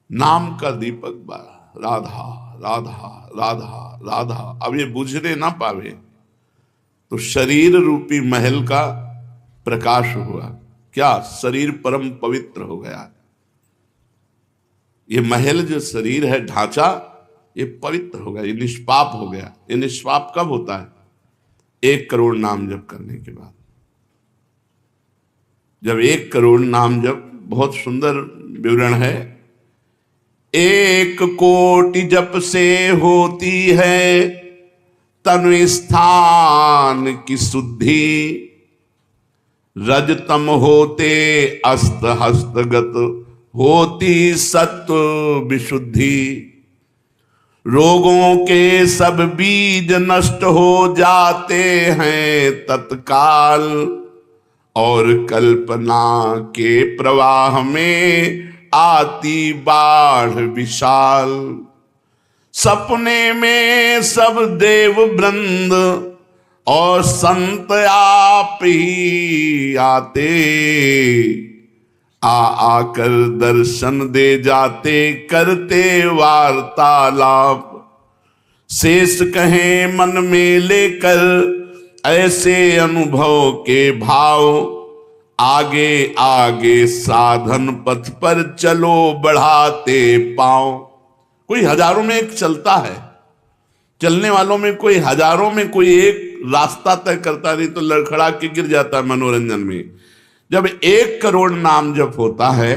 नाम का दीपक बारा, राधा राधा राधा राधा। अब ये बुझने ना पावे तो शरीर रूपी महल का प्रकाश हुआ क्या, शरीर परम पवित्र हो गया। ये महल जो शरीर है, ढांचा, ये पवित्र हो गया, ये निष्पाप हो गया। ये निष्पाप कब होता है? 1 करोड़ नाम जप करने के बाद। जब 1 करोड़ नाम जप, बहुत सुंदर विवरण है, 1 कोटि जप से होती है तनु स्थान की शुद्धि, रजतम होते अस्त हस्तगत होती सत्व विशुद्धि। रोगों के सब बीज नष्ट हो जाते हैं तत्काल, और कल्पना के प्रवाह में आती बाढ़ विशाल। सपने में सब देव वृंद और संत आप ही आते, आकर दर्शन दे जाते करते वार्तालाप। शेष कहें मन में लेकर ऐसे अनुभव के भाव, आगे आगे साधन पथ पर चलो बढ़ाते पांव। कोई हजारों में एक चलता है, चलने वालों में कोई हजारों में कोई एक रास्ता तय करता, नहीं तो लड़खड़ा के गिर जाता है मनोरंजन में। जब 1 करोड़ नाम जप होता है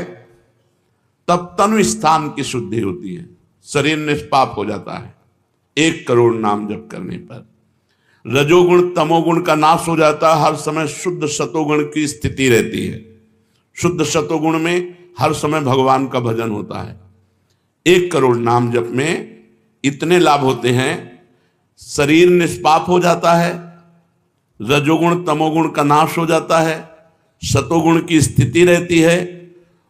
तब तनु स्थान की शुद्धि होती है, शरीर निष्पाप हो जाता है 1 करोड़ नाम जप करने पर। रजोगुण तमोगुण का नाश हो जाता है, हर समय शुद्ध सतोगुण की स्थिति रहती है। शुद्ध सतोगुण में हर समय भगवान का भजन होता है। 1 करोड़ नाम जप में इतने लाभ होते हैं, शरीर निष्पाप हो जाता है, रजोगुण तमोगुण का नाश हो जाता है, सतोगुण की स्थिति रहती है,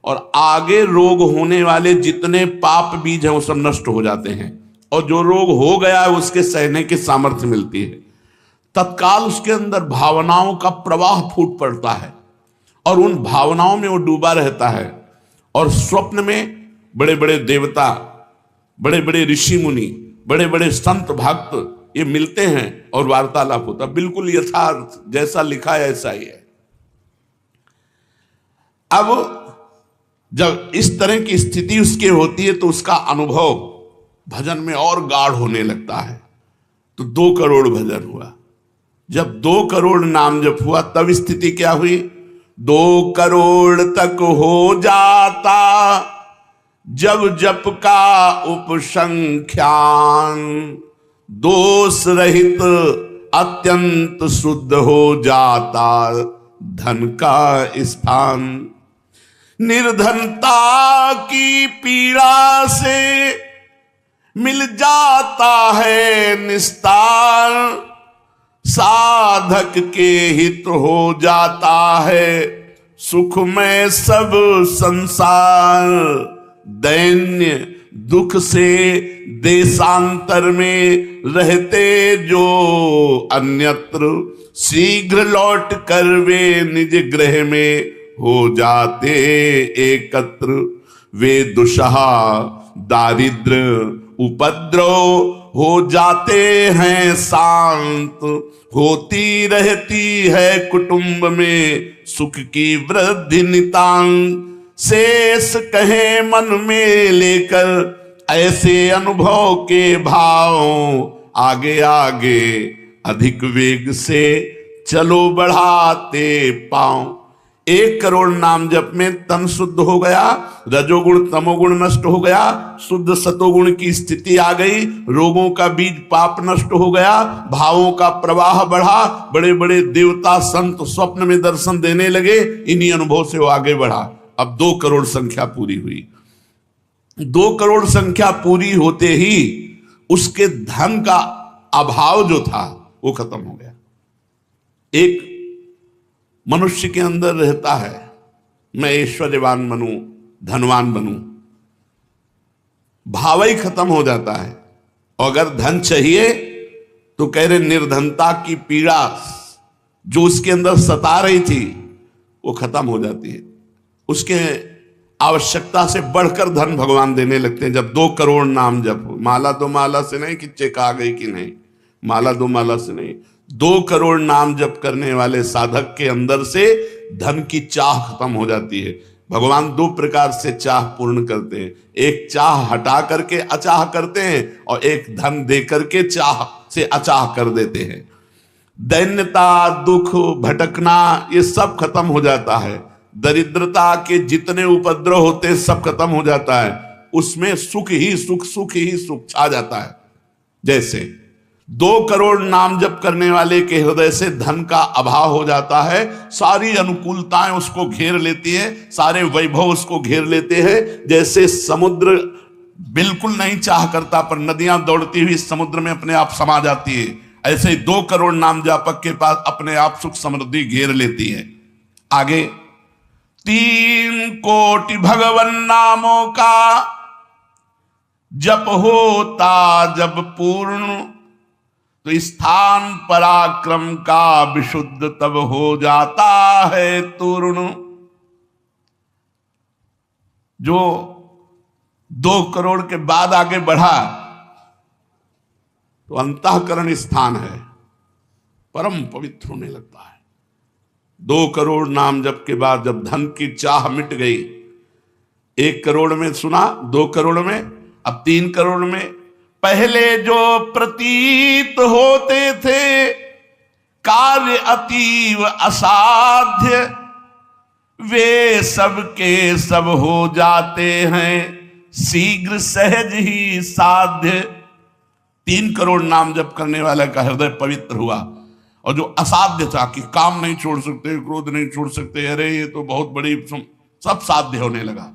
और आगे रोग होने वाले जितने पाप बीज हैं वो सब नष्ट हो जाते हैं, और जो रोग हो गया है उसके सहने की सामर्थ्य मिलती है। तत्काल उसके अंदर भावनाओं का प्रवाह फूट पड़ता है और उन भावनाओं में वो डूबा रहता है, और स्वप्न में बड़े बड़े देवता, बड़े बड़े ऋषि मुनि, बड़े बड़े संत भक्त ये मिलते हैं और वार्तालाप होता। बिल्कुल यथार्थ जैसा लिखा है ऐसा ही है। अब जब इस तरह की स्थिति उसके होती है तो उसका अनुभव भजन में और गाढ़ होने लगता है। तो 2 करोड़ भजन हुआ। जब 2 करोड़ नाम जप हुआ तब स्थिति क्या हुई? 2 करोड़ तक हो जाता जब जप का उपसंख्यान, दोष रहित अत्यंत शुद्ध हो जाता धन का स्थान। निर्धनता की पीड़ा से मिल जाता है निस्तार, साधक के हित हो जाता है सुखमय सब संसार। दैन्य दुख से देशांतर में रहते जो अन्यत्र, शीघ्र लौट कर वे निज गृह में हो जाते एकत्र। वे दुषहा दारिद्र उपद्रव हो जाते हैं शांत, होती रहती है कुटुंब में सुख की वृद्धि नितांत। शेष कहे मन में लेकर ऐसे अनुभव के भाव, आगे आगे अधिक वेग से चलो बढ़ाते पांव। 1 करोड़ नाम जप में तन शुद्ध हो गया, रजोगुण तमोगुण नष्ट हो गया, शुद्ध सतोगुण की स्थिति आ गई, रोगों का बीज पाप नष्ट हो गया, भावों का प्रवाह बढ़ा, बड़े बड़े देवता संत स्वप्न में दर्शन देने लगे। इन्हीं अनुभव से वो आगे बढ़ा। अब 2 करोड़ संख्या पूरी हुई। 2 करोड़ संख्या पूरी होते ही उसके धन का अभाव जो था वो खत्म हो गया। एक मनुष्य के अंदर रहता है, मैं ऐश्वर्यवान बनूं, धनवान बनूं, भाव ही खत्म हो जाता है। और अगर धन चाहिए तो कह रहे निर्धनता की पीड़ा जो उसके अंदर सता रही थी वो खत्म हो जाती है। उसके आवश्यकता से बढ़कर धन भगवान देने लगते हैं। जब 2 करोड़ नाम जप, माला 2 माला से नहीं कि चेक आ गई कि नहीं, माला 2 माला से नहीं, 2 करोड़ नाम जप करने वाले साधक के अंदर से धन की चाह खत्म हो जाती है। भगवान 2 प्रकार से चाह पूर्ण करते हैं, एक चाह हटा करके अचाह करते हैं और एक धन दे करके चाह से अचाह कर देते हैं। दैन्यता, दुख, भटकना ये सब खत्म हो जाता है। दरिद्रता के जितने उपद्रव होते हैं सब खत्म हो जाता है। उसमें सुख ही सुख, सुख ही सुख छा जाता है। जैसे 2 करोड़ नाम जप करने वाले के हृदय से धन का अभाव हो जाता है, सारी अनुकूलताएं उसको घेर लेती है, सारे वैभव उसको घेर लेते हैं। जैसे समुद्र बिल्कुल नहीं चाह करता पर नदियां दौड़ती हुई समुद्र में अपने आप समा जाती है, ऐसे ही 2 करोड़ नाम जापक के पास अपने आप सुख समृद्धि घेर लेती है। आगे 3 कोटि भगवन नामों का जप होता जब पूर्ण, तो स्थान पराक्रम का विशुद्ध तब हो जाता है तूर्ण। जो 2 करोड़ के बाद आगे बढ़ा तो अंतःकरण स्थान है, परम पवित्र होने लगता है। 2 करोड़ नाम जप के बाद जब धन की चाह मिट गई, 1 करोड़ में सुना, 2 करोड़ में, अब 3 करोड़ में, पहले जो प्रतीत होते थे कार्य अतीव असाध्य, वे सब के सब हो जाते हैं शीघ्र सहज ही साध्य। 3 करोड़ नाम जप करने वाले का हृदय पवित्र हुआ, और जो असाध्य था कि काम नहीं छोड़ सकते, क्रोध नहीं छोड़ सकते, अरे ये तो बहुत बड़ी, सब साध्य होने लगा।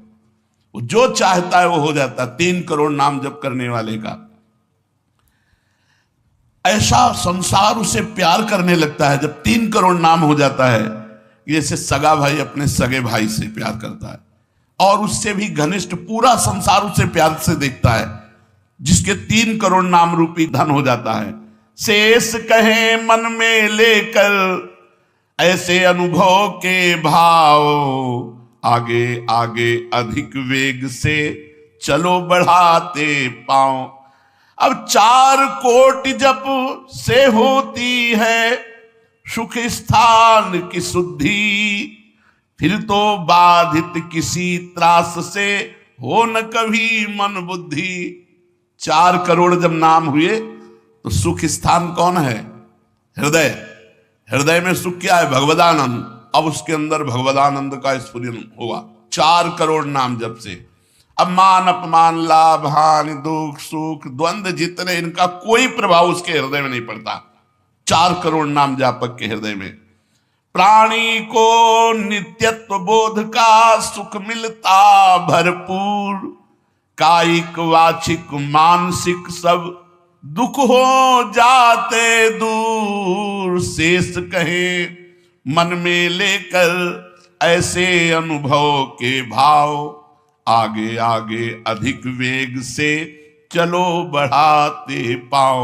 वो जो चाहता है वो हो जाता है। 3 करोड़ नाम जप करने वाले का ऐसा संसार उसे प्यार करने लगता है जब 3 करोड़ नाम हो जाता है, जैसे सगा भाई अपने सगे भाई से प्यार करता है, और उससे भी घनिष्ठ पूरा संसार उसे प्यार से देखता है, जिसके 3 करोड़ नाम रूपी धन हो जाता है। शेष कहे मन में लेकर ऐसे अनुभव के भाव, आगे आगे अधिक वेग से चलो बढ़ाते पांव। अब 4 कोटि जप से होती है सुख स्थान की शुद्धि, फिर तो बाधित किसी त्रास से हो न कभी मन बुद्धि। 4 करोड़ जब नाम हुए तो सुख स्थान कौन है? हृदय। हृदय में सुख क्या है? भगवदानंद। अब उसके अंदर भगवदानंद का स्फुरन होगा 4 करोड़ नाम जप से। अब मान अपमान, लाभ हानि, दुख सुख, द्वंद्व जितने, इनका कोई प्रभाव उसके हृदय में नहीं पड़ता 4 करोड़ नाम जापक के हृदय में। प्राणी को नित्यत्व बोध का सुख मिलता भरपूर, कायिक वाचिक मानसिक सब दुख हो जाते दूर। शेष कहे मन में लेकर ऐसे अनुभव के भाव, आगे आगे अधिक वेग से चलो बढ़ाते पाओ।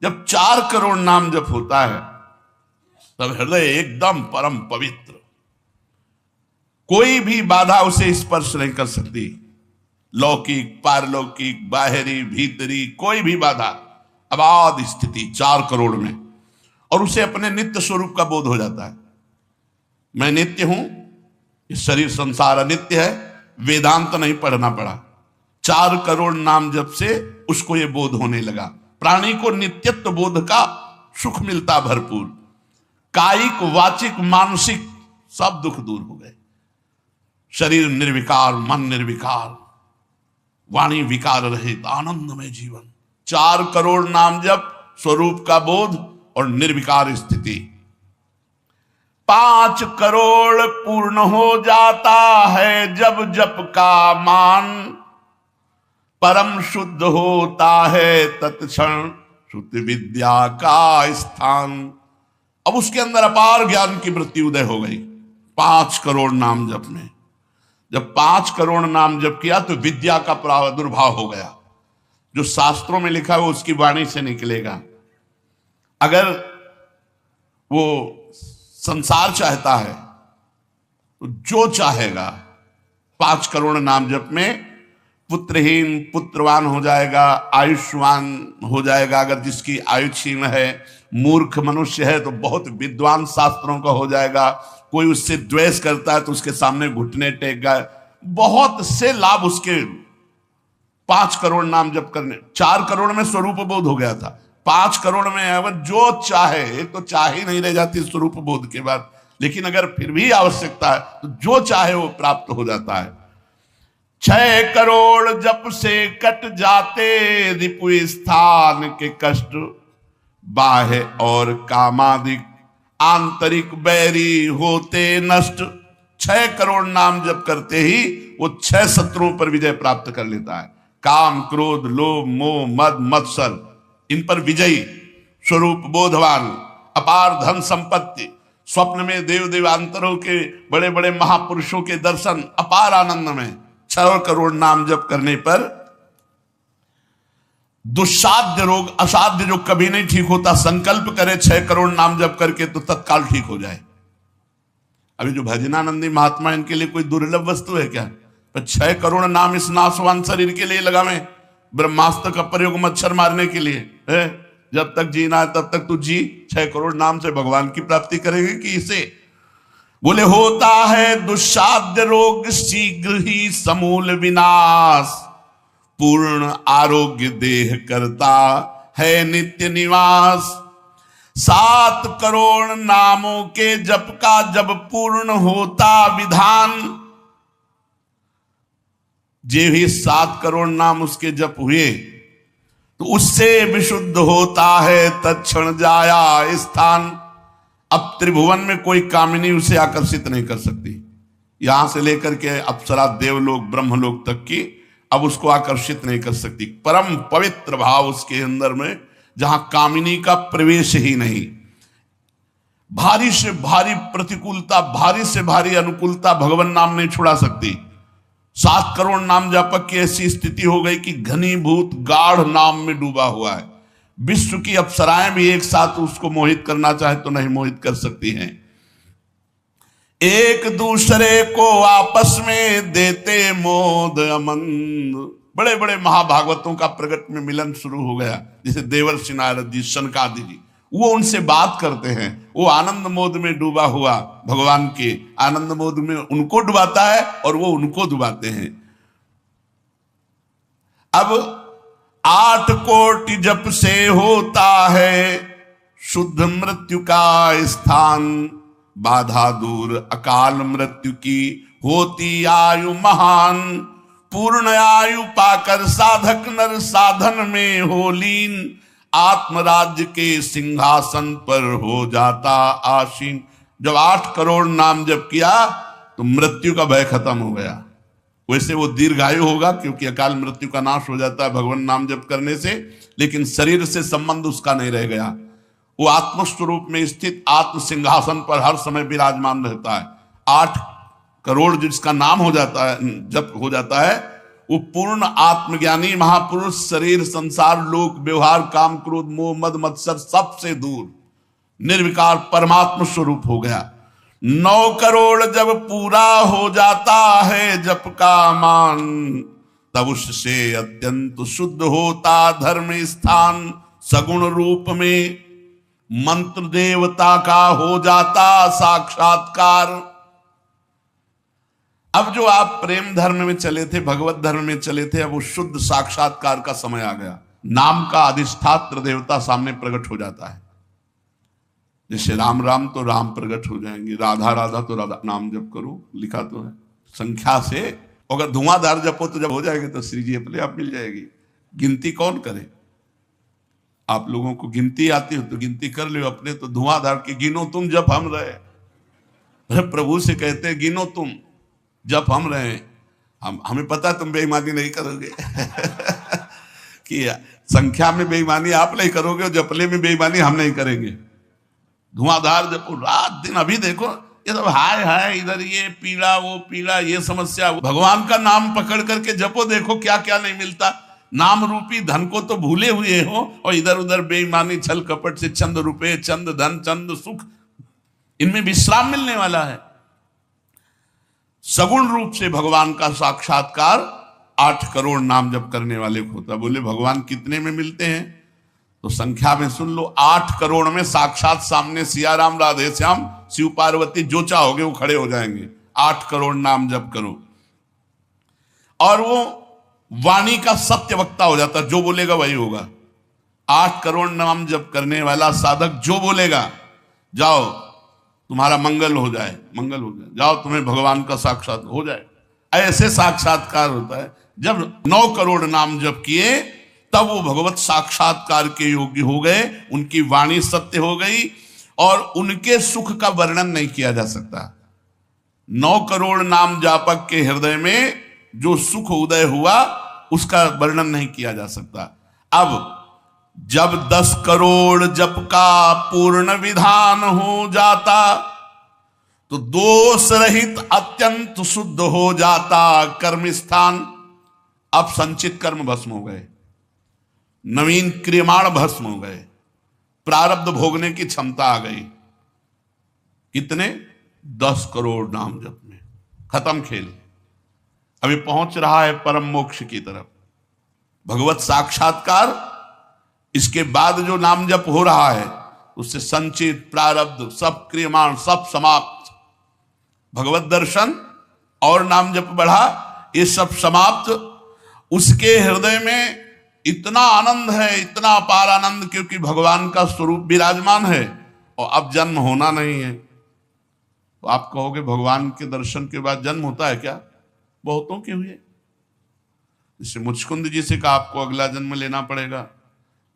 जब 4 करोड़ नाम जप होता है तब हृदय एकदम परम पवित्र, कोई भी बाधा उसे स्पर्श नहीं कर सकती। लौकिक, पारलौकिक, बाहरी, भीतरी, कोई भी बाधा, अबाध स्थिति 4 करोड़ में, और उसे अपने नित्य स्वरूप का बोध हो जाता है। मैं नित्य हूं, इस शरीर संसार अनित्य है, वेदांत नहीं पढ़ना पड़ा, 4 करोड़ नाम जप से उसको यह बोध होने लगा। प्राणी को नित्यत्व बोध का सुख मिलता भरपूर, कायिक वाचिक मानसिक सब दुख दूर हो गए। शरीर निर्विकार, मन निर्विकार, वाणी विकार रहित आनंदमय जीवन। 4 करोड़ नाम जप, स्वरूप का बोध और निर्विकार स्थिति। 5 करोड़ पूर्ण हो जाता है जब जप का मान, परम शुद्ध होता है तत्क्षण शुद्ध विद्या का स्थान। अब उसके अंदर अपार ज्ञान की वृत्ति उदय हो गई 5 करोड़ नाम जप में। जब 5 करोड़ नाम जप किया तो विद्या का प्रादुर्भाव हो गया। जो शास्त्रों में लिखा है वो उसकी वाणी से निकलेगा। अगर वो संसार चाहता है तो जो चाहेगा 5 करोड़ नाम जप में पुत्रहीन पुत्रवान हो जाएगा, आयुष्मान हो जाएगा। अगर जिसकी आयु क्षीण है, मूर्ख मनुष्य है तो बहुत विद्वान शास्त्रों का हो जाएगा। कोई उससे द्वेष करता है तो उसके सामने घुटने टेक गए। बहुत से लाभ उसके 5 करोड़ नाम जप करने। 4 करोड़ में स्वरूप बोध हो गया था, 5 करोड़ में अगर जो चाहे, एक तो चाह ही नहीं रह जाती स्वरूप बोध के बाद, लेकिन अगर फिर भी आवश्यकता है तो जो चाहे वो प्राप्त हो जाता है। 6 करोड़ जप से कट जाते रिपु स्थान के कष्ट, बाह्य और कामादिक आंतरिक बैरी होते नष्ट। 6 करोड़ नाम जप करते ही वो 6 शत्रुओं पर विजय प्राप्त कर लेता है। काम, क्रोध, लोभ, मोह, मद, मत्सर, इन पर विजयी, स्वरूप बोधवान, अपार धन संपत्ति, स्वप्न में देव देवांतरों के बड़े बड़े महापुरुषों के दर्शन, अपार आनंद में। 6 करोड़ नाम जप करने पर दुस्साध्य रोग, असाध्य जो कभी नहीं ठीक होता, संकल्प करे 6 करोड़ नाम जप करके तो तत्काल ठीक हो जाए। अभी जो भजनानंदी महात्मा, इनके लिए कोई दुर्लभ वस्तु है क्या? पर 6 करोड़ नाम इस नाशवान शरीर के लिए लगावे, ब्रह्मास्त्र का प्रयोग मच्छर मारने के लिए है। जब तक जीना है तब तक तू जी, 6 करोड़ नाम से भगवान की प्राप्ति करेंगे कि इसे? बोले होता है दुस्साध्य रोग शीघ्र ही समूल विनाश, पूर्ण आरोग्य देह करता है नित्य निवास। 7 करोड़ नामों के जप का जब पूर्ण होता विधान, जे भी 7 करोड़ नाम उसके जप हुए तो उससे विशुद्ध होता है तत्क्षण जाया स्थान। अब त्रिभुवन में कोई कामिनी उसे आकर्षित नहीं कर सकती, यहां से लेकर के अप्सरा, देवलोक, ब्रह्मलोक तक की अब उसको आकर्षित नहीं कर सकती। परम पवित्र भाव उसके अंदर में, जहां कामिनी का प्रवेश ही नहीं। भारी से भारी प्रतिकूलता, भारी से भारी अनुकूलता भगवान नाम नहीं छुड़ा सकती। 7 करोड़ नाम जापक की ऐसी स्थिति हो गई कि घनीभूत गाढ़ नाम में डूबा हुआ है। विश्व की अप्सराएं भी एक साथ उसको मोहित करना चाहे तो नहीं मोहित कर सकती हैं। एक दूसरे को आपस में देते मोद अमंद। बड़े बड़े महाभागवतों का प्रगट में मिलन शुरू हो गया, जैसे देवर्षि नारद जी, सनकादि जी, वो उनसे बात करते हैं। वो आनंद मोद में डूबा हुआ भगवान के आनंद मोद में उनको डुबाता है और वो उनको डुबाते हैं। अब 8 कोटि जप से होता है शुद्ध मृत्यु का स्थान, बाधा दूर अकाल मृत्यु की होती आयु महान। पूर्ण आयु पाकर साधक नर साधन में हो लीन, आत्मराज्य के सिंहासन पर हो जाता आसीन। जब 8 करोड़ नाम जप किया तो मृत्यु का भय खत्म हो गया। वैसे वो दीर्घायु होगा क्योंकि अकाल मृत्यु का नाश हो जाता है भगवान नाम जप करने से, लेकिन शरीर से संबंध उसका नहीं रह गया। वो आत्मस्वरूप में स्थित आत्म सिंहासन पर हर समय विराजमान रहता है। 8 करोड़ जिसका नाम हो जाता है, जप हो जाता है, वो पूर्ण आत्मज्ञानी महापुरुष शरीर, संसार, लोक, व्यवहार, काम, क्रोध, मोह, मद, मत्सर सबसे दूर निर्विकार परमात्म स्वरूप हो गया। 9 करोड़ जब पूरा हो जाता है जप का मान, तब उससे अत्यंत शुद्ध होता धर्म स्थान। सगुण रूप में मंत्र देवता का हो जाता साक्षात्कार। अब जो आप प्रेम धर्म में चले थे, भगवत धर्म में चले थे, अब वो शुद्ध साक्षात्कार का समय आ गया। नाम का अधिष्ठात्र देवता सामने प्रकट हो जाता है। जैसे राम राम तो राम प्रकट हो जाएंगे, राधा राधा तो राधा नाम जप करो, लिखा तो है संख्या से। अगर धुआंधार जपो तो जब हो जाएंगे तो श्री जी अपने आप मिल जाएगी। गिनती कौन करे? आप लोगों को गिनती आती हो तो गिनती कर लो अपने, तो धुआंधार की गिनो तुम जब हम रहे। प्रभु से कहते हैं गिनो तुम जब हम रहे। हमें पता तुम बेईमानी नहीं करोगे कि संख्या में बेईमानी आप नहीं करोगे और जपले में बेईमानी हम नहीं करेंगे। धुआंधार जपो रात दिन। अभी देखो ये सब हाय हाय, इधर ये पीड़ा वो पीड़ा, ये समस्या। भगवान का नाम पकड़ करके जपो, देखो क्या क्या नहीं मिलता। नाम रूपी धन को तो भूले हुए हो और इधर उधर बेईमानी छल कपट से चंद रुपए, चंद धन, चंद सुख, इनमें विश्राम मिलने वाला है। सगुण रूप से भगवान का साक्षात्कार 8 करोड़ नाम जप करने वाले को होता है। बोले भगवान कितने में मिलते हैं? तो संख्या में सुन लो, 8 करोड़ में साक्षात सामने सिया राम, राधे श्याम, शिव पार्वती जो चाहोगे वो खड़े हो जाएंगे। 8 करोड़ नाम जप करो और वो वाणी का सत्य वक्ता हो जाता, जो बोलेगा वही होगा। 8 करोड़ नाम जप करने वाला साधक जो बोलेगा, जाओ तुम्हारा मंगल हो जाए, मंगल हो जाए, जाओ तुम्हें भगवान का साक्षात हो जाए, ऐसे साक्षात्कार होता है। जब 9 करोड़ नाम जप किए तब वो भगवत साक्षात्कार के योग्य हो गए, उनकी वाणी सत्य हो गई और उनके सुख का वर्णन नहीं किया जा सकता। 9 करोड़ नाम जापक के हृदय में जो सुख उदय हुआ उसका वर्णन नहीं किया जा सकता। अब जब 10 करोड़ जप का पूर्ण विधान हो जाता तो दोष रहित अत्यंत शुद्ध हो जाता कर्म स्थान। अब संचित कर्म भस्म हो गए, नवीन क्रियमाण भस्म हो गए, प्रारब्ध भोगने की क्षमता आ गई। कितने? 10 करोड़ नाम जप में खत्म खेल। अभी पहुंच रहा है परम मोक्ष की तरफ, भगवत साक्षात्कार। इसके बाद जो नाम जप हो रहा है उससे संचित प्रारब्ध सब क्रियमाण सब समाप्त। भगवत दर्शन और नाम जप बढ़ा, ये सब समाप्त। उसके हृदय में इतना आनंद है, इतना अपार आनंद, क्योंकि भगवान का स्वरूप विराजमान है और अब जन्म होना नहीं है। तो आप कहोगे भगवान के दर्शन के बाद जन्म होता है क्या? बहुतों के हुए। जैसे मुचकुंद जी से कहा आपको अगला जन्म लेना पड़ेगा।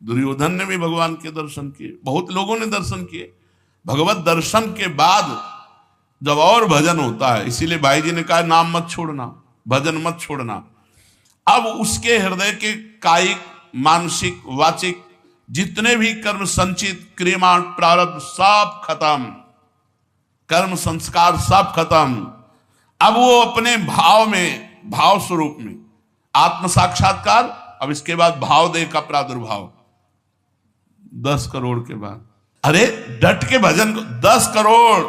दुर्योधन ने भी भगवान के दर्शन किए, बहुत लोगों ने दर्शन किए। भगवत दर्शन के बाद जब और भजन होता है, इसीलिए भाई जी ने कहा नाम मत छोड़ना, भजन मत छोड़ना। अब उसके हृदय के कायिक मानसिक वाचिक जितने भी कर्म संचित क्रियमाण प्रारब्ध सब खत्म, कर्म संस्कार सब खत्म। अब वो अपने भाव में, भाव स्वरूप में आत्म साक्षात्कार। अब इसके बाद भाव देह का प्रादुर्भाव 10 करोड़ के बाद। अरे डट के भजन को 10 करोड़,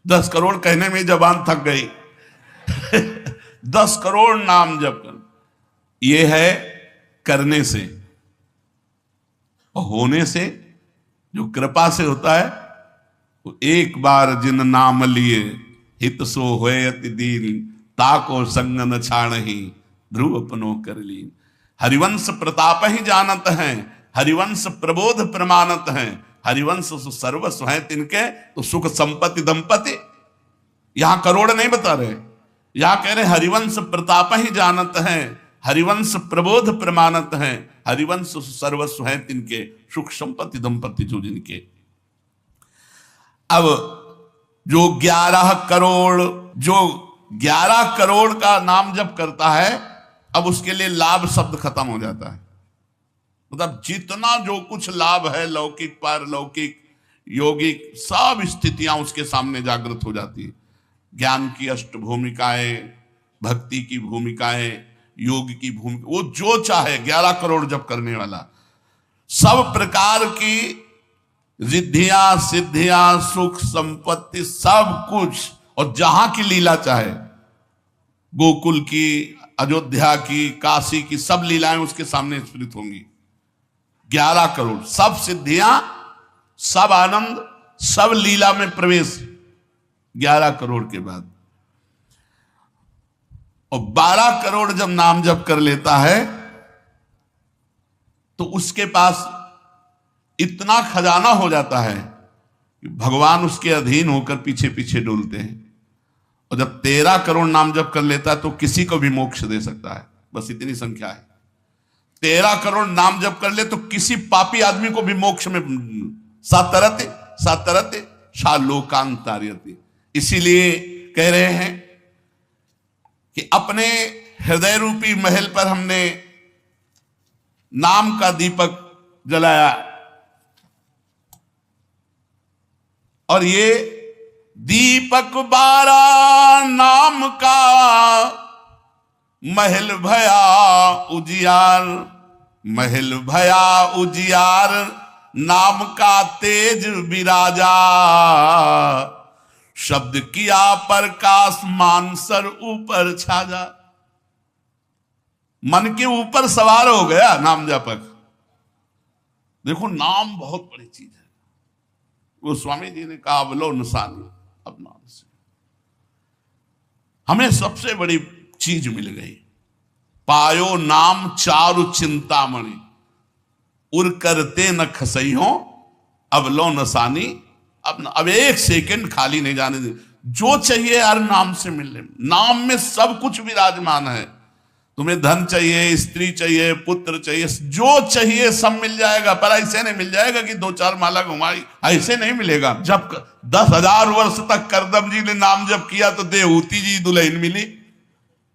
10 करोड़ कहने में जबान थक गई 10 करोड़ नाम जप कर, ये है करने से। और होने से, जो कृपा से होता है, वो एक बार जिन नाम लिए हित सो होए अति दीन, ताको संग न छाड़हि ध्रुव अपनो कर लीन। हरिवंश प्रताप ही जानत हैं, हरिवंश प्रबोध प्रमाणत हैं, हरिवंश सर्वस्व है तिनके, तो सुख संपत्ति दंपति। यहां करोड़ नहीं बता रहे, यहां कह रहे हरिवंश प्रताप ही जानत हैं, हरिवंश प्रबोध प्रमाणत हैं, हरिवंश सर्वस्व है तिनके, सुख संपत्ति दंपति जो जिनके। अब जो 11 करोड़ का नाम जप करता है, अब उसके लिए लाभ शब्द खत्म हो जाता है। मतलब जितना जो कुछ लाभ है, लौकिक पारलौकिक यौगिक सब स्थितियां उसके सामने जागृत हो जाती है। ज्ञान की अष्ट भूमिकाएं, भक्ति की भूमिकाएं, योग की भूमिका, वो जो चाहे 11 करोड़ जप करने वाला, सब प्रकार की रिद्धियां सिद्धियां सुख संपत्ति सब कुछ, और जहां की लीला चाहे, गोकुल की, अयोध्या की, काशी की सब लीलाएं उसके सामने स्फुरित होंगी। 11 करोड़ सब सिद्धियां सब आनंद सब लीला में प्रवेश 11 करोड़ के बाद। और 12 करोड़ जब नाम जप कर लेता है तो उसके पास इतना खजाना हो जाता है कि भगवान उसके अधीन होकर पीछे पीछे डोलते हैं। और जब 13 करोड़ नाम जप कर लेता है तो किसी को भी मोक्ष दे सकता है, बस इतनी संख्या है। 13 करोड़ नाम जप कर ले तो किसी पापी आदमी को भी मोक्ष में सातरते शालोकांतार्यते। इसीलिए कह रहे हैं कि अपने हृदय रूपी महल पर हमने नाम का दीपक जलाया, और ये दीपक 12 नाम का महल भया उजियार, महल भया उजियार, नाम का तेज विराजा, शब्द किया प्रकाश मान सर ऊपर छा जा। मन के ऊपर सवार हो गया नाम जापक। देखो नाम बहुत बड़ी चीज है। वो स्वामी जी ने कहा अवलो नसानी अब नाम से हमें सबसे बड़ी चीज मिल गई। पायो नाम चारु चिंतामणि उर करते न खसई हो अवलो नसानी। अब एक सेकंड खाली नहीं जाने दे। जो चाहिए हर नाम से मिलने। नाम में सब कुछ विराजमान है। तुम्हें धन चाहिए, स्त्री चाहिए, पुत्र चाहिए, जो चाहिए सब मिल जाएगा। पर ऐसे नहीं मिल जाएगा कि 2-4 माला घुमाई, ऐसे नहीं मिलेगा। जब 10,000 वर्ष तक करदम जी ने नाम जब किया तो देहूती जी दुल्हन मिली।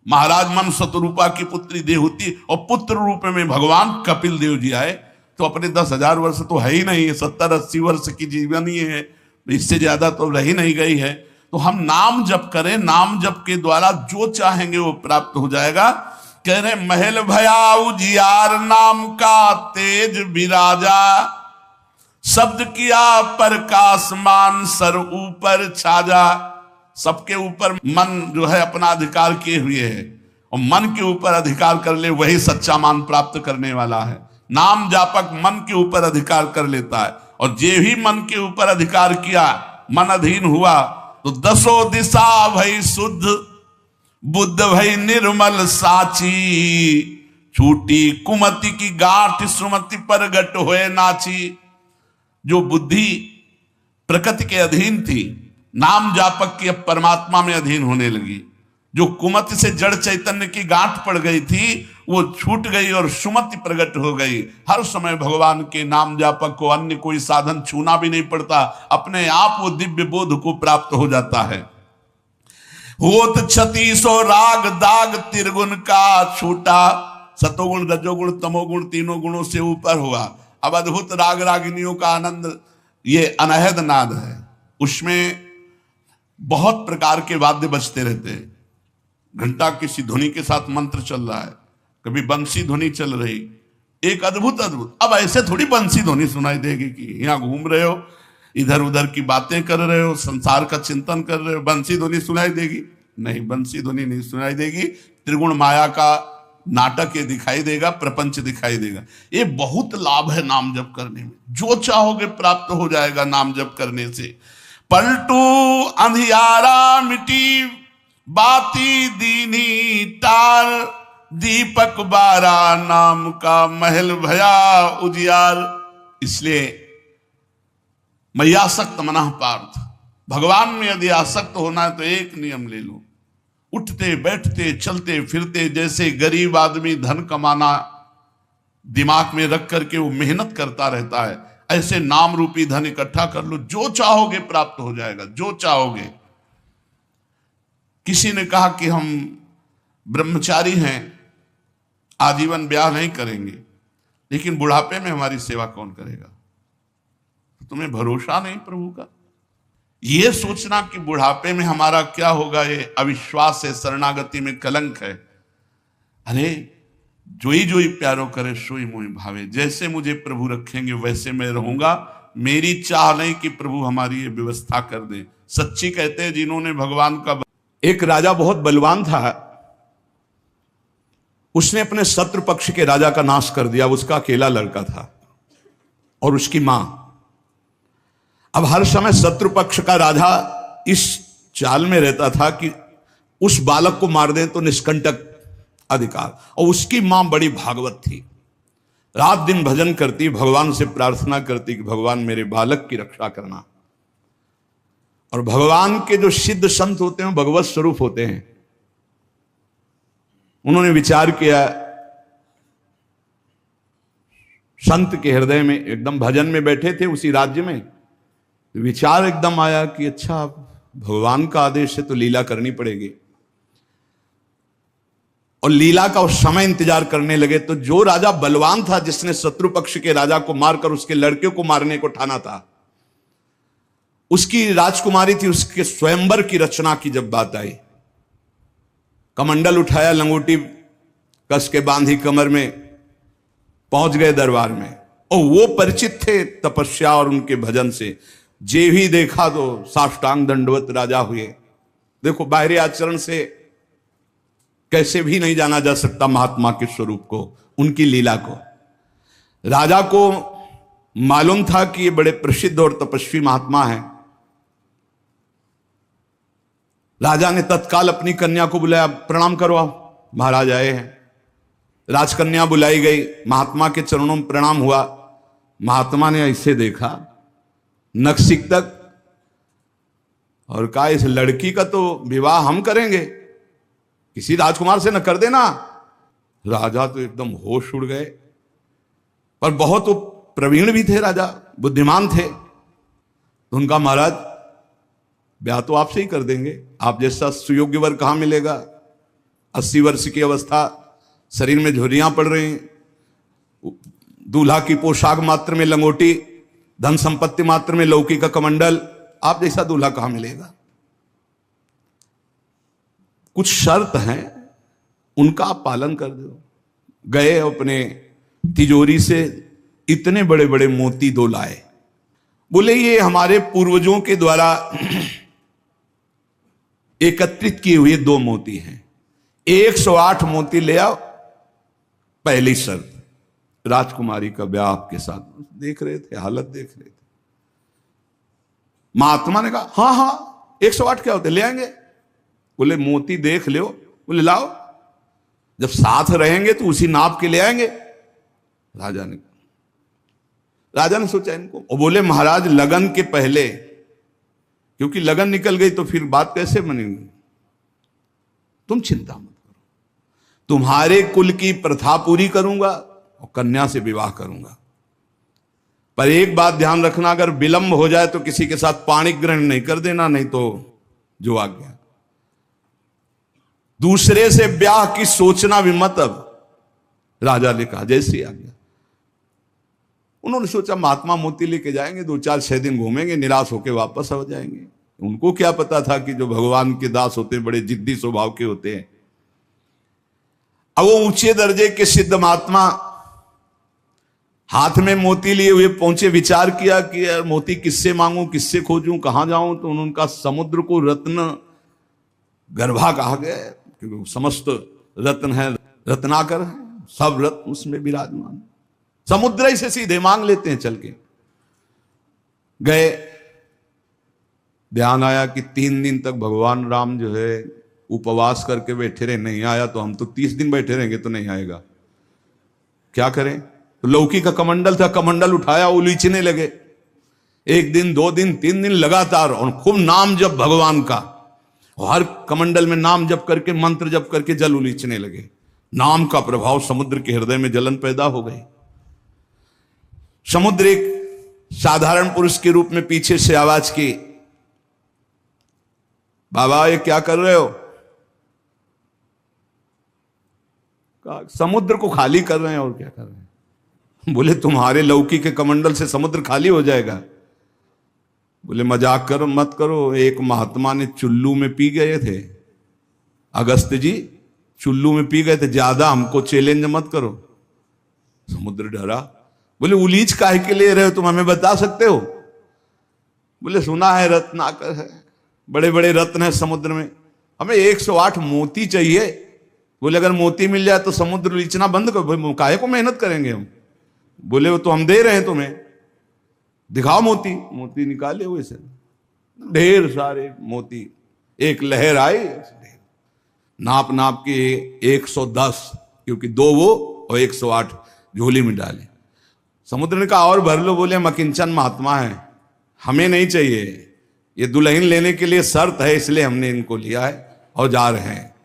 महाराज मन शतरूपा की पुत्री देहूती और पुत्र रूप में भगवान कपिल देव जी आए। तो अपने 10,000 वर्ष तो है ही नहीं, 70-80 वर्ष की जीवन ही है, इससे ज्यादा तो रही नहीं गई है। तो हम नाम जप करें, नाम जप के द्वारा जो चाहेंगे वो प्राप्त हो जाएगा। कह रहे महल भया उजियार नाम का तेज विराजा। शब्द किया प्रकाश मान सर ऊपर छाजा। सबके ऊपर मन जो है अपना अधिकार किए हुए है और मन के ऊपर अधिकार कर ले वही सच्चा मान प्राप्त करने वाला है। नाम जापक मन के ऊपर अधिकार कर लेता है और जे भी मन के ऊपर अधिकार किया, मन अधीन हुआ तो 10 दिशा भई शुद्ध बुद्ध भई निर्मल साची। छूटी कुमति की गांठ सुमति प्रगट होए नाची। जो बुद्धि प्रकृति के अधीन थी नाम जापक की अब परमात्मा में अधीन होने लगी। जो कुमति से जड़ चैतन्य की गांठ पड़ गई थी वो छूट गई और सुमति प्रकट हो गई। हर समय भगवान के नाम जापक को अन्य कोई साधन छूना भी नहीं पड़ता, अपने आप वो दिव्य बोध को प्राप्त हो जाता है। होत 36 राग दाग त्रिगुण का छूटा। सतोगुण रजोगुण तमोगुण तीनों गुणों से ऊपर हुआ। अब अद्भुत राग रागिनियों का आनंद ये अनहद नाद है। उसमें बहुत प्रकार के वाद्य बजते रहते हैं। घंटा किसी ध्वनि के साथ मंत्र चल रहा है, कभी बंसी ध्वनि चल रही, एक अद्भुत। अब ऐसे थोड़ी बंसी ध्वनि सुनाई देगी कि यहाँ घूम रहे हो, इधर उधर की बातें कर रहे हो, संसार का चिंतन कर रहे हो, बंसी ध्वनि सुनाई देगी? नहीं, बंसी ध्वनि नहीं सुनाई देगी। त्रिगुण माया का नाटक ये दिखाई देगा, प्रपंच दिखाई देगा। ये बहुत लाभ है नाम जप करने में। जो चाहोगे प्राप्त हो जाएगा नाम जप करने से। पलटू अंधियारा मिटी बाती दीनी तार। दीपक बारा नाम का महल भया उजियार। इसलिए मय्यासक्त मनः पार्थ। भगवान में यदि आसक्त होना है तो एक नियम ले लो। उठते बैठते चलते फिरते जैसे गरीब आदमी धन कमाना दिमाग में रख करके वो मेहनत करता रहता है, ऐसे नाम रूपी धन इकट्ठा कर लो। जो चाहोगे प्राप्त हो जाएगा, जो चाहोगे। किसी ने कहा कि हम ब्रह्मचारी हैं, आजीवन ब्याह नहीं करेंगे, लेकिन बुढ़ापे में हमारी सेवा कौन करेगा? तो तुम्हें भरोसा नहीं प्रभु का? ये सोचना कि बुढ़ापे में हमारा क्या होगा, ये अविश्वास है, शरणागति में कलंक है। अरे जोई प्यारो करे सोई मोहि भावे। जैसे मुझे प्रभु रखेंगे वैसे मैं रहूंगा। मेरी चाह नहीं कि प्रभु हमारी ये व्यवस्था कर दे। सच्ची कहते हैं जिन्होंने भगवान का। एक राजा बहुत बलवान था, उसने अपने शत्रु पक्ष के राजा का नाश कर दिया। उसका अकेला लड़का था और उसकी मां। अब हर समय शत्रु पक्ष का राजा इस चाल में रहता था कि उस बालक को मार दे तो निष्कंटक अधिकार। और उसकी मां बड़ी भागवत थी, रात दिन भजन करती, भगवान से प्रार्थना करती कि भगवान मेरे बालक की रक्षा करना। और भगवान के जो सिद्ध संत होते हैं भगवत स्वरूप होते हैं। उन्होंने विचार किया, संत के हृदय में एकदम भजन में बैठे थे उसी राज्य में, विचार एकदम आया कि अच्छा भगवान का आदेश है तो लीला करनी पड़ेगी। और लीला का उस समय इंतजार करने लगे। तो जो राजा बलवान था, जिसने शत्रु पक्ष के राजा को मारकर उसके लड़के को मारने को ठाना था, उसकी राजकुमारी थी, उसके स्वयंवर की रचना की जब बात आई, कमंडल उठाया, लंगोटी कस के बांधी कमर में, पहुंच गए दरबार में। और वो परिचित थे तपस्या और उनके भजन से। जे भी देखा तो साष्टांग दंडवत राजा हुए। देखो बाहरी आचरण से कैसे भी नहीं जाना जा सकता महात्मा के स्वरूप को, उनकी लीला को। राजा को मालूम था कि ये बड़े प्रसिद्ध और तपस्वी महात्मा हैं। राजा ने तत्काल अपनी कन्या को बुलाया, प्रणाम करो आप, महाराज आए हैं। राजकन्या बुलाई गई, महात्मा के चरणों में प्रणाम हुआ। महात्मा ने ऐसे देखा नखशिख तक और कहा, इस लड़की का तो विवाह हम करेंगे, किसी राजकुमार से न कर देना। राजा तो एकदम होश उड़ गए, पर बहुत वो प्रवीण भी थे, राजा बुद्धिमान थे। तो उनका, महाराज ब्याह तो आपसे ही कर देंगे, आप जैसा सुयोग्य वर कहां मिलेगा। 80 वर्ष की अवस्था, शरीर में झुर्रियां पड़ रही, दूल्हा की पोशाक मात्र में लंगोटी, धन संपत्ति मात्र में लौकी का कमंडल, आप जैसा दूल्हा कहां मिलेगा। कुछ शर्त हैं, उनका आप पालन कर दो। गए अपने तिजोरी से इतने बड़े बड़े मोती 2 लाए। बोले ये हमारे पूर्वजों के द्वारा एकत्रित किए हुए 2 मोती हैं, 108 मोती ले आओ। पहली शर्त, राजकुमारी का ब्याह आपके साथ। देख रहे थे, हालत देख रहे थे। महात्मा ने कहा हाँ हाँ 108 क्या होते, ले आएंगे। बोले मोती देख लो। बोले लाओ, जब साथ रहेंगे तो उसी नाप के ले आएंगे। राजा ने सोचा इनको, और बोले महाराज लगन के पहले, क्योंकि लगन निकल गई तो फिर बात कैसे बनेगी। तुम चिंता मत करो, तुम्हारे कुल की प्रथा पूरी करूंगा और कन्या से विवाह करूंगा। पर एक बात ध्यान रखना, अगर विलंब हो जाए तो किसी के साथ पाणिक ग्रहण नहीं कर देना, नहीं तो जो आ गया। दूसरे से ब्याह की सोचना भी मत। अब राजा ने कहा जैसे आ गया। उन्होंने सोचा महात्मा मोती लेके जाएंगे, 2-4-6 दिन घूमेंगे, निराश होकर वापस आ जाएंगे। उनको क्या पता था कि जो भगवान के दास होते हैं बड़े जिद्दी स्वभाव के होते हैं। अब वो ऊंचे दर्जे के सिद्ध महात्मा हाथ में मोती लिए हुए पहुंचे। विचार किया कि यार मोती किससे मांगूं, किससे खोजूं, कहां जाऊं। तो उनका समुद्र को रत्न गर्भा कहा गया, क्योंकि समस्त रत्न है, रत्नाकर है, सब रत्न उसमें विराजमान। समुद्र ही से सीधे मांग लेते हैं। चल के गए, ध्यान आया कि 3 दिन तक भगवान राम जो है उपवास करके बैठे रहे, नहीं आया तो हम तो 30 दिन बैठे रहेंगे तो नहीं आएगा, क्या करें। तो लौकी का कमंडल था, कमंडल उठाया, उलीचने लगे। 1 दिन 2 दिन 3 दिन लगातार, और खूब नाम जप भगवान का, और हर कमंडल में नाम जप करके, मंत्र जप करके जल उलीचने लगे। नाम का प्रभाव समुद्र के हृदय में जलन पैदा हो गई। समुद्र एक साधारण पुरुष के रूप में पीछे से आवाज की, बाबा ये क्या कर रहे हो। समुद्र को खाली कर रहे हैं, और क्या कर रहे हैं। बोले तुम्हारे लौकी के कमंडल से समुद्र खाली हो जाएगा। बोले मजाक करो मत करो, एक महात्मा ने चुल्लू में पी गए थे, अगस्त जी चुल्लू में पी गए थे, ज्यादा हमको चैलेंज मत करो। समुद्र डरा। बोले उलीच काहे के ले रहे हो, तुम हमें बता सकते हो। बोले सुना है रत्नाकर है, बड़े बड़े रत्न है समुद्र में, हमें 108 मोती चाहिए। बोले अगर मोती मिल जाए तो समुद्र उलीचना बंद करो, काहे को मेहनत करेंगे हम। बोले वो तो हम दे रहे हैं तुम्हें, दिखाओ मोती। मोती निकाले हुए से ढेर सारे मोती, एक लहर आई, नाप नाप के 110, क्योंकि 2 वो और 108 झोली में डाले। समुद्र ने कहा और भर लो। बोले हम अकिंचन महात्मा हैं, हमें नहीं चाहिए, ये दुल्हन लेने के लिए शर्त है, इसलिए हमने इनको लिया है और जा रहे हैं।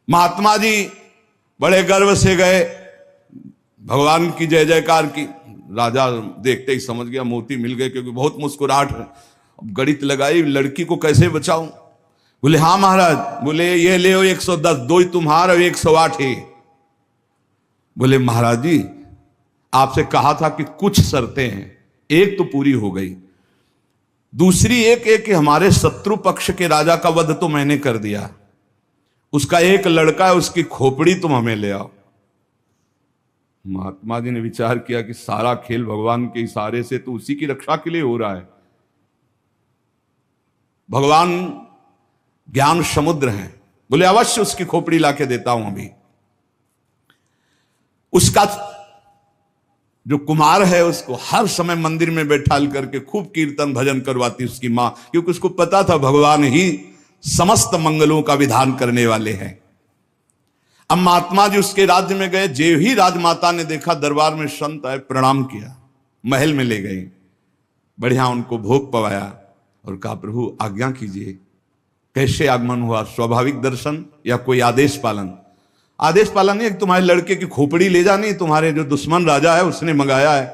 महात्मा जी बड़े गर्व से गए, भगवान की जय जयकार की। राजा देखते ही समझ गया मोती मिल गए, क्योंकि बहुत मुस्कुराहट है। अब गणित लगाई, लड़की को कैसे बचाऊं। बोले हाँ महाराज। बोले ये ले 110, 2 ही तुम्हारा, 108 ही। बोले महाराज जी आपसे कहा था कि कुछ शर्तें हैं, एक तो पूरी हो गई, दूसरी एक कि हमारे शत्रु पक्ष के राजा का वध तो मैंने कर दिया, उसका एक लड़का है, उसकी खोपड़ी तुम हमें ले आओ। महात्मा जी ने विचार किया कि सारा खेल भगवान के इशारे से तो उसी की रक्षा के लिए हो रहा है। भगवान ज्ञान समुद्र हैं। बोले अवश्य उसकी खोपड़ी लाके देता हूं अभी। उसका जो कुमार है उसको हर समय मंदिर में बैठाल करके खूब कीर्तन भजन करवाती उसकी मां, क्योंकि उसको पता था भगवान ही समस्त मंगलों का विधान करने वाले हैं। अब महात्मा जी उसके राज्य में गए। जे ही राजमाता ने देखा दरबार में संत आए, प्रणाम किया, महल में ले गए, बढ़िया उनको भोग पवाया और कहा प्रभु आज्ञा कीजिए। कैसे आगमन हुआ? स्वाभाविक दर्शन या कोई आदेश पालन? आदेश पालन नहीं, तुम्हारे लड़के की खोपड़ी ले जानी, तुम्हारे जो दुश्मन राजा है उसने मंगाया है।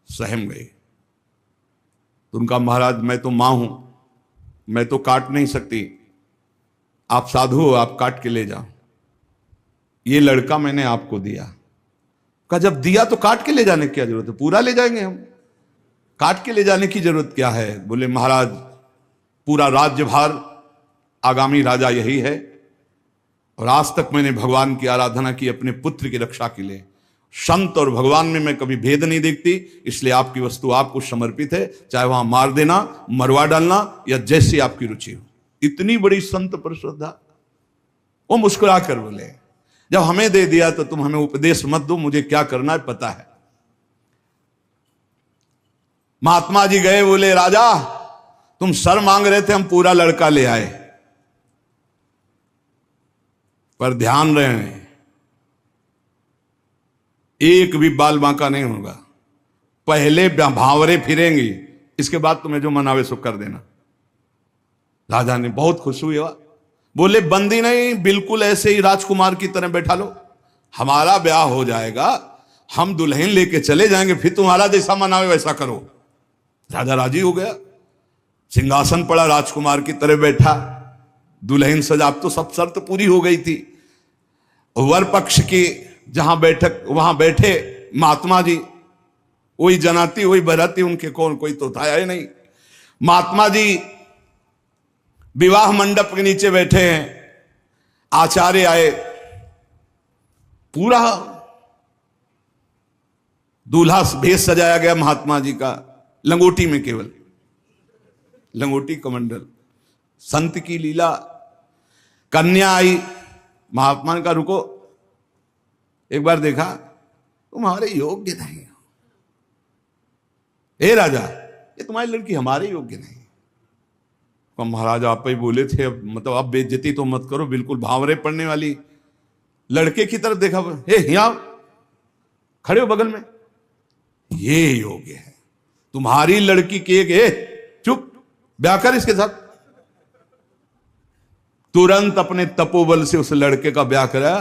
सहम गए। तो उनका महाराज मैं तो मां हूं, मैं तो काट नहीं सकती, आप साधु हो, आप काट के ले जाओ। ये लड़का मैंने आपको दिया। कहा जब दिया तो काट के ले जाने की क्या जरूरत है, पूरा ले जाएंगे हम, काट के ले जाने की जरूरत क्या है? बोले महाराज पूरा राज्यभार आगामी राजा यही है, और आज तक मैंने भगवान की आराधना की अपने पुत्र की रक्षा के लिए। संत और भगवान में मैं कभी भेद नहीं देखती, इसलिए आपकी वस्तु आपको समर्पित है, चाहे वहां मार देना, मरवा डालना, या जैसी आपकी रुचि हो। इतनी बड़ी संत पर श्रद्धा। वो मुस्कुरा कर बोले जब हमें दे दिया तो तुम हमें उपदेश मत दो, मुझे क्या करना है पता है। महात्मा जी गए, बोले राजा तुम सर मांग रहे थे, हम पूरा लड़का ले आए, पर ध्यान रहे एक भी बाल बांका नहीं होगा, पहले भांवरे फिरेंगी, इसके बाद तुम्हें जो मनावे सो कर देना। राजा ने बहुत खुश हुआ। बोले बंदी नहीं, बिल्कुल ऐसे ही राजकुमार की तरह बैठा लो, हमारा ब्याह हो जाएगा, हम दुल्हन लेके चले जाएंगे, फिर तुम्हारा जैसा मनावे वैसा करो। राजा राजी हो गया। सिंहासन पड़ा, राजकुमार की तरह बैठा, दुल्हन सजा, तो सब शर्त पूरी हो गई थी। वर पक्ष की जहां बैठक वहां बैठे महात्मा जी, वही जनाती वही बराती, उनके कौन कोई तो था ही नहीं। महात्मा जी विवाह मंडप के नीचे बैठे हैं, आचार्य आए, पूरा दूल्हा भेष सजाया गया महात्मा जी का, लंगोटी में, केवल लंगोटी कमंडल। संत की लीला। कन्या आई, महात्मा ने कहा रुको, एक बार देखा तुम्हारे योग्य नहीं हो। ए राजा ये तुम्हारी लड़की हमारे योग्य नहीं। महाराज आप ही बोले थे, अब मतलब आप बेइज्जती तो मत करो, बिल्कुल भावरे पड़ने वाली। लड़के की तरफ देखा, यहां खड़े हो बगल में, ये योग्य है तुम्हारी लड़की के एक, चुप, ब्याह कर इसके साथ। तुरंत अपने तपोबल से उस लड़के का ब्याह कराया।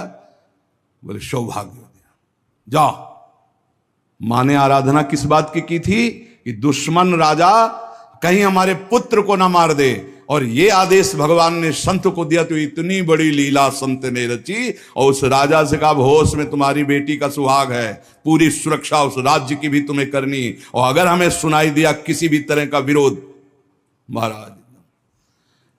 बोले सौभाग्य हो गया, जाओ। मां ने आराधना किस बात की थी कि दुश्मन राजा कहीं हमारे पुत्र को ना मार दे, और ये आदेश भगवान ने संत को दिया। तो इतनी बड़ी लीला संत ने रची, और उस राजा से कहा होश में तुम्हारी बेटी का सुहाग है, पूरी सुरक्षा उस राज्य की भी तुम्हें करनी, और अगर हमें सुनाई दिया किसी भी तरह का विरोध, महाराज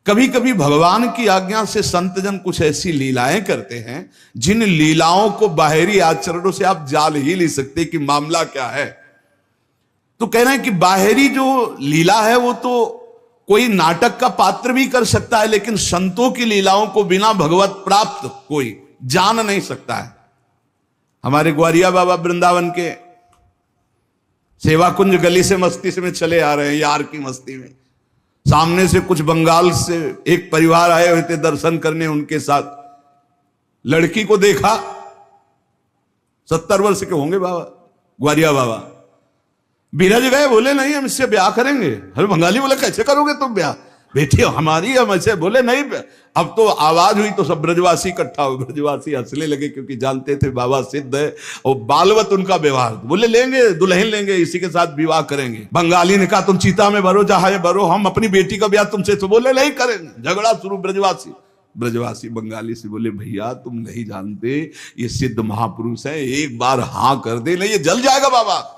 कभी कभी भगवान की आज्ञा से संतजन कुछ ऐसी लीलाएं करते हैं जिन लीलाओं को बाहरी आचरणों से आप जान ही नहीं सकते कि मामला क्या है। तो कह रहे हैं कि बाहरी जो लीला है वो तो कोई नाटक का पात्र भी कर सकता है, लेकिन संतों की लीलाओं को बिना भगवत प्राप्त कोई जान नहीं सकता है। हमारे ग्वारिया बाबा वृंदावन के सेवा कुंज गली से मस्ती से में चले आ रहे हैं, यार की मस्ती में, सामने से कुछ बंगाल से एक परिवार आए हुए थे दर्शन करने, उनके साथ लड़की को देखा, 70 वर्ष के होंगे बाबा, ग्वारिया बाबा। बिरज गए, बोले नहीं हम इससे ब्याह करेंगे। अरे बंगाली बोले कैसे करोगे तुम ब्याह, बेटी हमारी, हम ऐसे बोले नहीं। अब तो आवाज हुई तो सब ब्रजवासी इकट्ठा हुए, ब्रजवासी हंसने लगे क्योंकि जानते थे बाबा सिद्ध है और बालवत उनका व्यवहार। बोले लेंगे, दुल्हन लेंगे, इसी के साथ विवाह करेंगे। बंगाली ने कहा तुम चीता में भरो, जहां भरो, हम अपनी बेटी का ब्याह तुमसे, तो बोले नहीं करेंगे। झगड़ा शुरू। ब्रजवासी बंगाली से बोले भैया तुम नहीं जानते, ये सिद्ध महापुरुष है, एक बार हाँ कर दे, नहीं ये जल जाएगा बाबा।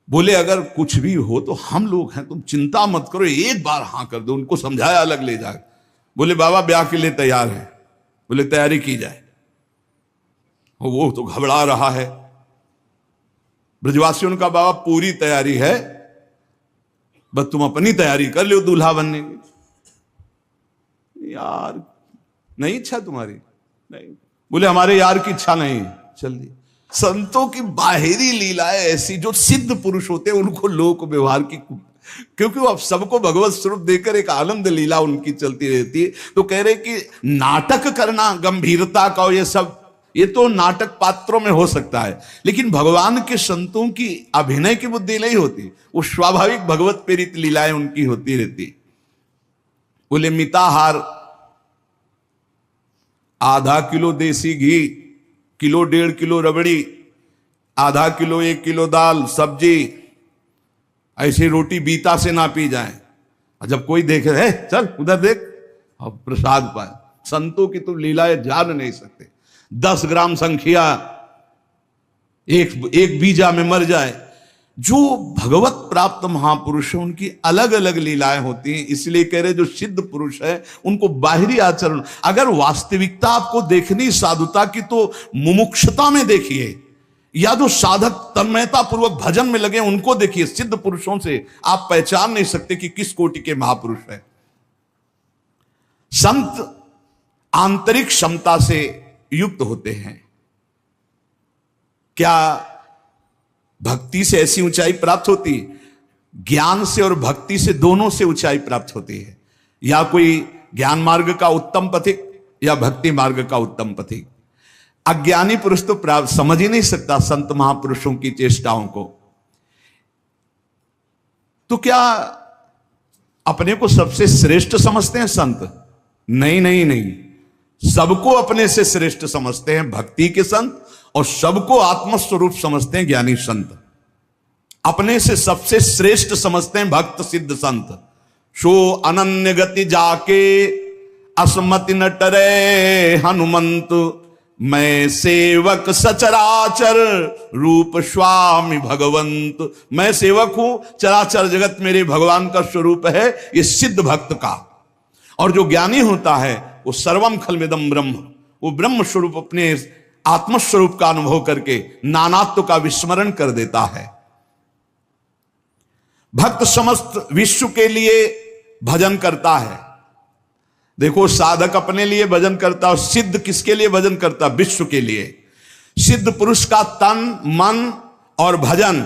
बोले अगर कुछ भी हो तो हम लोग हैं, तुम चिंता मत करो, एक बार हाँ कर दो। उनको समझाया, अलग ले जाए। बोले बाबा ब्याह के लिए तैयार है। बोले तैयारी की जाए। वो तो घबरा रहा है। ब्रजवासियों का बाबा पूरी तैयारी है, बस तुम अपनी तैयारी कर लो दूल्हा बनने की। यार नहीं इच्छा तुम्हारी? नहीं। बोले हमारे यार की इच्छा नहीं। चल दी। संतों की बाहरी लीलाएं ऐसी, जो सिद्ध पुरुष होते हैं उनको लोक व्यवहार की, क्योंकि वो अब सबको भगवत स्वरूप देकर एक आनंद लीला उनकी चलती रहती है। तो कह रहे कि नाटक करना गंभीरता का, ये सब ये तो नाटक पात्रों में हो सकता है, लेकिन भगवान के संतों की अभिनय की बुद्धि नहीं होती, वो स्वाभाविक भगवत प्रेरित लीलाएं उनकी होती रहती। बोले मिताहार, आधा किलो देसी घी, किलो 1.5 किलो रबड़ी, आधा किलो 1 किलो दाल सब्जी, ऐसी रोटी बीता से ना पी जाए। जब कोई देखे, है चल उधर देख, अब प्रसाद पाए। संतों की तो लीलाएं जान नहीं सकते। 10 ग्राम संख्या एक बीजा में मर जाए। जो भगवत प्राप्त महापुरुष है उनकी अलग अलग लीलाएं होती हैं। इसलिए कह रहे जो सिद्ध पुरुष है उनको बाहरी आचरण, अगर वास्तविकता आपको देखनी साधुता की तो मुमुक्षता में देखिए, या जो साधक तन्मयता पूर्वक भजन में लगे उनको देखिए। सिद्ध पुरुषों से आप पहचान नहीं सकते कि किस कोटि के महापुरुष है। संत आंतरिक क्षमता से युक्त होते हैं। क्या भक्ति से ऐसी ऊंचाई प्राप्त होती है? ज्ञान से और भक्ति से, दोनों से ऊंचाई प्राप्त होती है। या कोई ज्ञान मार्ग का उत्तम पथिक या भक्ति मार्ग का उत्तम पथिक। अज्ञानी पुरुष तो प्राप्त समझ ही नहीं सकता संत महापुरुषों की चेष्टाओं को। तो क्या अपने को सबसे श्रेष्ठ समझते हैं संत? नहीं नहीं नहीं, सबको अपने से श्रेष्ठ समझते हैं भक्ति के संत, और सबको आत्मस्वरूप समझते हैं ज्ञानी संत। अपने से सबसे श्रेष्ठ समझते हैं भक्त सिद्ध संत। सो अनन्य गति जाके असमति न टरे हनुमंत, मैं सेवक सचराचर रूप स्वामी भगवंत। मैं सेवक हूं, चराचर जगत मेरे भगवान का स्वरूप है, ये सिद्ध भक्त का। और जो ज्ञानी होता है वो सर्वम खलमिदम ब्रह्म, वो ब्रह्म स्वरूप अपने आत्मस्वरूप का अनुभव करके नानात्व का विस्मरण कर देता है। भक्त समस्त विश्व के लिए भजन करता है। देखो, साधक अपने लिए भजन करता है, सिद्ध किसके लिए भजन करता? विश्व के लिए। सिद्ध पुरुष का तन मन और भजन,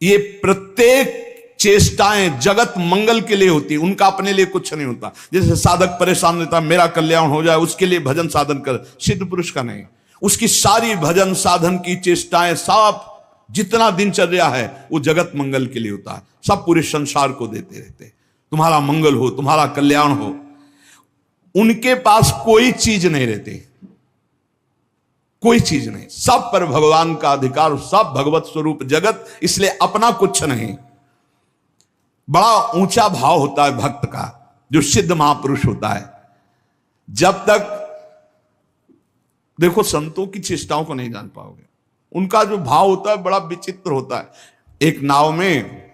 ये प्रत्येक चेष्टाएं जगत मंगल के लिए होती है, उनका अपने लिए कुछ नहीं होता। जैसे साधक परेशान रहता, मेरा कल्याण हो जाए, उसके लिए भजन साधन कर। सिद्ध पुरुष का नहीं, उसकी सारी भजन साधन की चेष्टाएं, सब जितना दिनचर्या है वो जगत मंगल के लिए होता है। सब पूरे संसार को देते रहते, तुम्हारा मंगल हो, तुम्हारा कल्याण हो। उनके पास कोई चीज नहीं रहती, कोई चीज नहीं, सब पर भगवान का अधिकार, सब भगवत स्वरूप जगत, इसलिए अपना कुछ नहीं। बड़ा ऊंचा भाव होता है भक्त का, जो सिद्ध महापुरुष होता है। जब तक देखो संतों की चेष्टाओं को नहीं जान पाओगे, उनका जो भाव होता है बड़ा विचित्र होता है। एक नाव में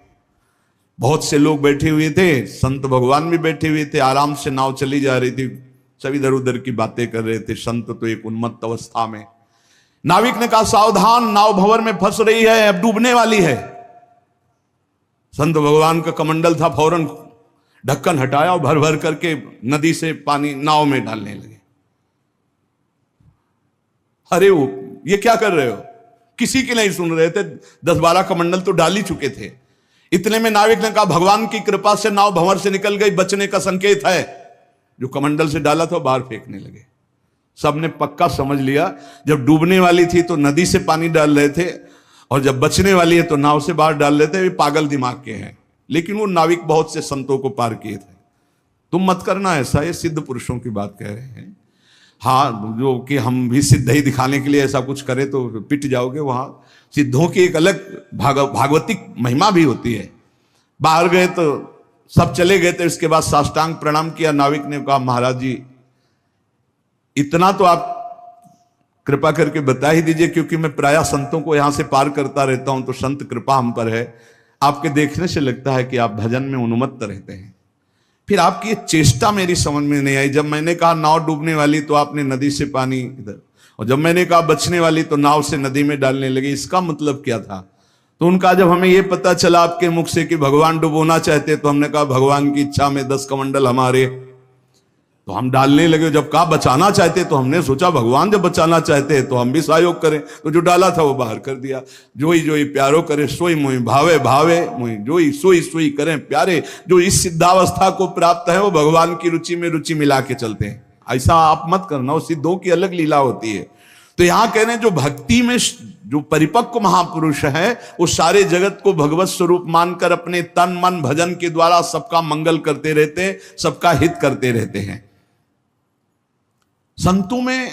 बहुत से लोग बैठे हुए थे, संत भगवान भी बैठे हुए थे, आराम से नाव चली जा रही थी, सब इधर उधर की बातें कर रहे थे। संत तो एक उन्मत्त अवस्था में। नाविक ने कहा, सावधान, नाव भंवर में फंस रही है, अब डूबने वाली है। संत भगवान का कमंडल था, फौरन ढक्कन हटाया और भर भर करके नदी से पानी नाव में डालने लगे। अरे वो ये क्या कर रहे हो? किसी की नहीं सुन रहे थे, 10-12 कमंडल तो डाल ही चुके थे। इतने में नाविक ने कहा, भगवान की कृपा से नाव भंवर से निकल गई, बचने का संकेत है। जो कमंडल से डाला था बाहर फेंकने लगे। सबने पक्का समझ लिया, जब डूबने वाली थी तो नदी से पानी डाल रहे थे, और जब बचने वाली है तो नाव से बाहर डाल लेते। वे पागल दिमाग के हैं, लेकिन वो नाविक बहुत से संतों को पार किए थे। तुम मत करना ऐसा, ये सिद्ध पुरुषों की बात कह रहे हैं। हाँ, जो कि हम भी सिद्ध ही दिखाने के लिए ऐसा कुछ करें तो पिट जाओगे। वहां सिद्धों की एक अलग भागवतिक महिमा भी होती है। बाहर गए तो सब चले गए थे, उसके बाद साष्टांग प्रणाम किया। नाविक ने कहा, महाराज जी इतना तो आप कृपा करके बता ही दीजिए, क्योंकि मैं प्रायः संतों को यहां से पार करता रहता हूं, तो संत कृपा हम पर है। आपके देखने से लगता है कि आप भजन में उन्मत्त रहते हैं। फिर आपकी ये चेष्टा मेरी समझ में नहीं आई। जब मैंने कहा नाव डूबने वाली, तो आपने नदी से पानी इधर, और जब मैंने कहा बचने वाली तो नाव से नदी में डालने लगे, इसका मतलब क्या था? तो उनका जब हमें यह पता चला आपके मुख से कि भगवान डुबोना चाहते, तो हमने कहा भगवान की इच्छा में 10 कमंडल हमारे, तो हम डालने लगे। जब कहा बचाना चाहते तो हमने सोचा भगवान जब बचाना चाहते हैं तो हम भी सहयोग करें, तो जो डाला था वो बाहर कर दिया। जोई जोई प्यारो करे सोई मोई भावे भावे मोई, जोई सोई सोई करें प्यारे। जो इस सिद्धावस्था को प्राप्त है वो भगवान की रुचि में रुचि मिला के चलते हैं। ऐसा आप मत करना, वो सिद्धों की अलग लीला होती है। तो यहां कह रहे हैं जो भक्ति में जो परिपक्व महापुरुष है वो सारे जगत को भगवत स्वरूप मानकर अपने तन मन भजन के द्वारा सबका मंगल करते रहते हैं, सबका हित करते रहते हैं। संतों में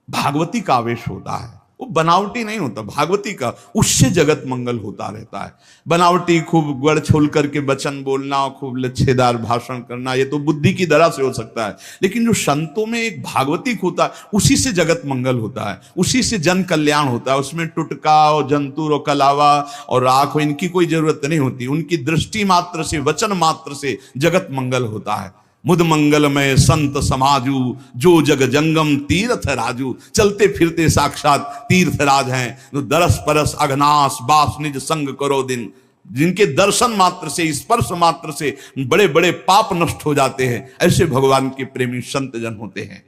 भागवती का आवेश होता है, वो बनावटी नहीं होता, भागवती का, उससे जगत मंगल होता रहता है। बनावटी खूब गड़ छोल करके वचन बोलना, खूब लच्छेदार भाषण करना, ये तो बुद्धि की दरा से हो सकता है। लेकिन जो संतों में एक भागवती होता है, उसी से जगत मंगल होता है, उसी से जन कल्याण होता है। उसमें टुटका और जंतुर और कलावा और राख इनकी कोई जरूरत नहीं होती। उनकी दृष्टि मात्र से, वचन मात्र से जगत मंगल होता है। मुद मंगलमय संत समाजू, जो जग जंगम तीर्थ राजू। चलते फिरते साक्षात तीर्थ राज हैं, जो दरस परस अघनाश बास निज संग करो दिन। जिनके दर्शन मात्र से, स्पर्श मात्र से बड़े बड़े पाप नष्ट हो जाते हैं, ऐसे भगवान के प्रेमी संत जन होते हैं।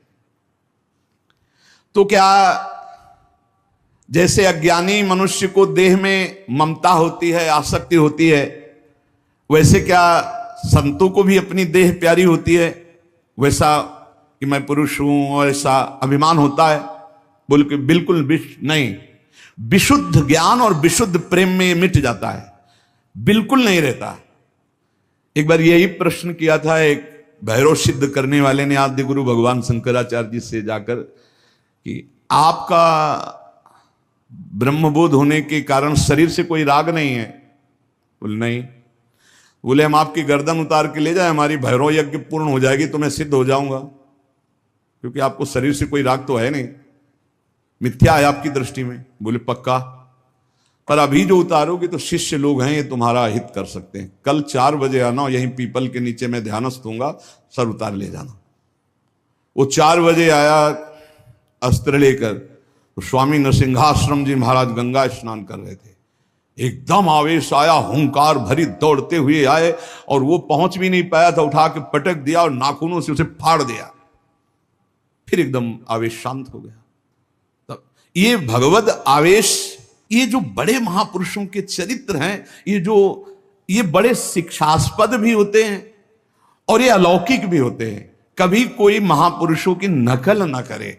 तो क्या जैसे अज्ञानी मनुष्य को देह में ममता होती है, आसक्ति होती है, वैसे क्या संतों को भी अपनी देह प्यारी होती है? वैसा कि मैं पुरुष हूं और ऐसा अभिमान होता है? बोल के बिल्कुल नहीं। विशुद्ध ज्ञान और विशुद्ध प्रेम में मिट जाता है, बिल्कुल नहीं रहता। एक बार यही प्रश्न किया था एक भैरव सिद्ध करने वाले ने आद्य गुरु भगवान शंकराचार्य जी से जाकर कि आपका ब्रह्मबोध होने के कारण शरीर से कोई राग नहीं है? बोले नहीं। बोले हम आपकी गर्दन उतार के ले जाए, हमारी भैरव यज्ञ पूर्ण हो जाएगी तो मैं सिद्ध हो जाऊंगा, क्योंकि आपको शरीर से कोई राग तो है नहीं, मिथ्या है आपकी दृष्टि में। बोले पक्का, पर अभी जो उतारोगे तो शिष्य लोग हैं, ये तुम्हारा हित कर सकते हैं। कल 4 बजे आना, यहीं पीपल के नीचे मैं ध्यानस्थ दूंगा, सर उतार ले जाना। वो 4 बजे आया अस्त्र लेकर, तो स्वामी नरसिंहाश्रम जी महाराज गंगा स्नान कर रहे थे। एकदम आवेश आया, हुंकार भरी दौड़ते हुए आए, और वो पहुंच भी नहीं पाया था, उठा के पटक दिया और नाखूनों से उसे फाड़ दिया। फिर एकदम आवेश शांत हो गया। तब ये भगवद आवेश, ये जो बड़े महापुरुषों के चरित्र हैं, ये बड़े शिक्षास्पद भी होते हैं और ये अलौकिक भी होते हैं। कभी कोई महापुरुषों की नकल न करे,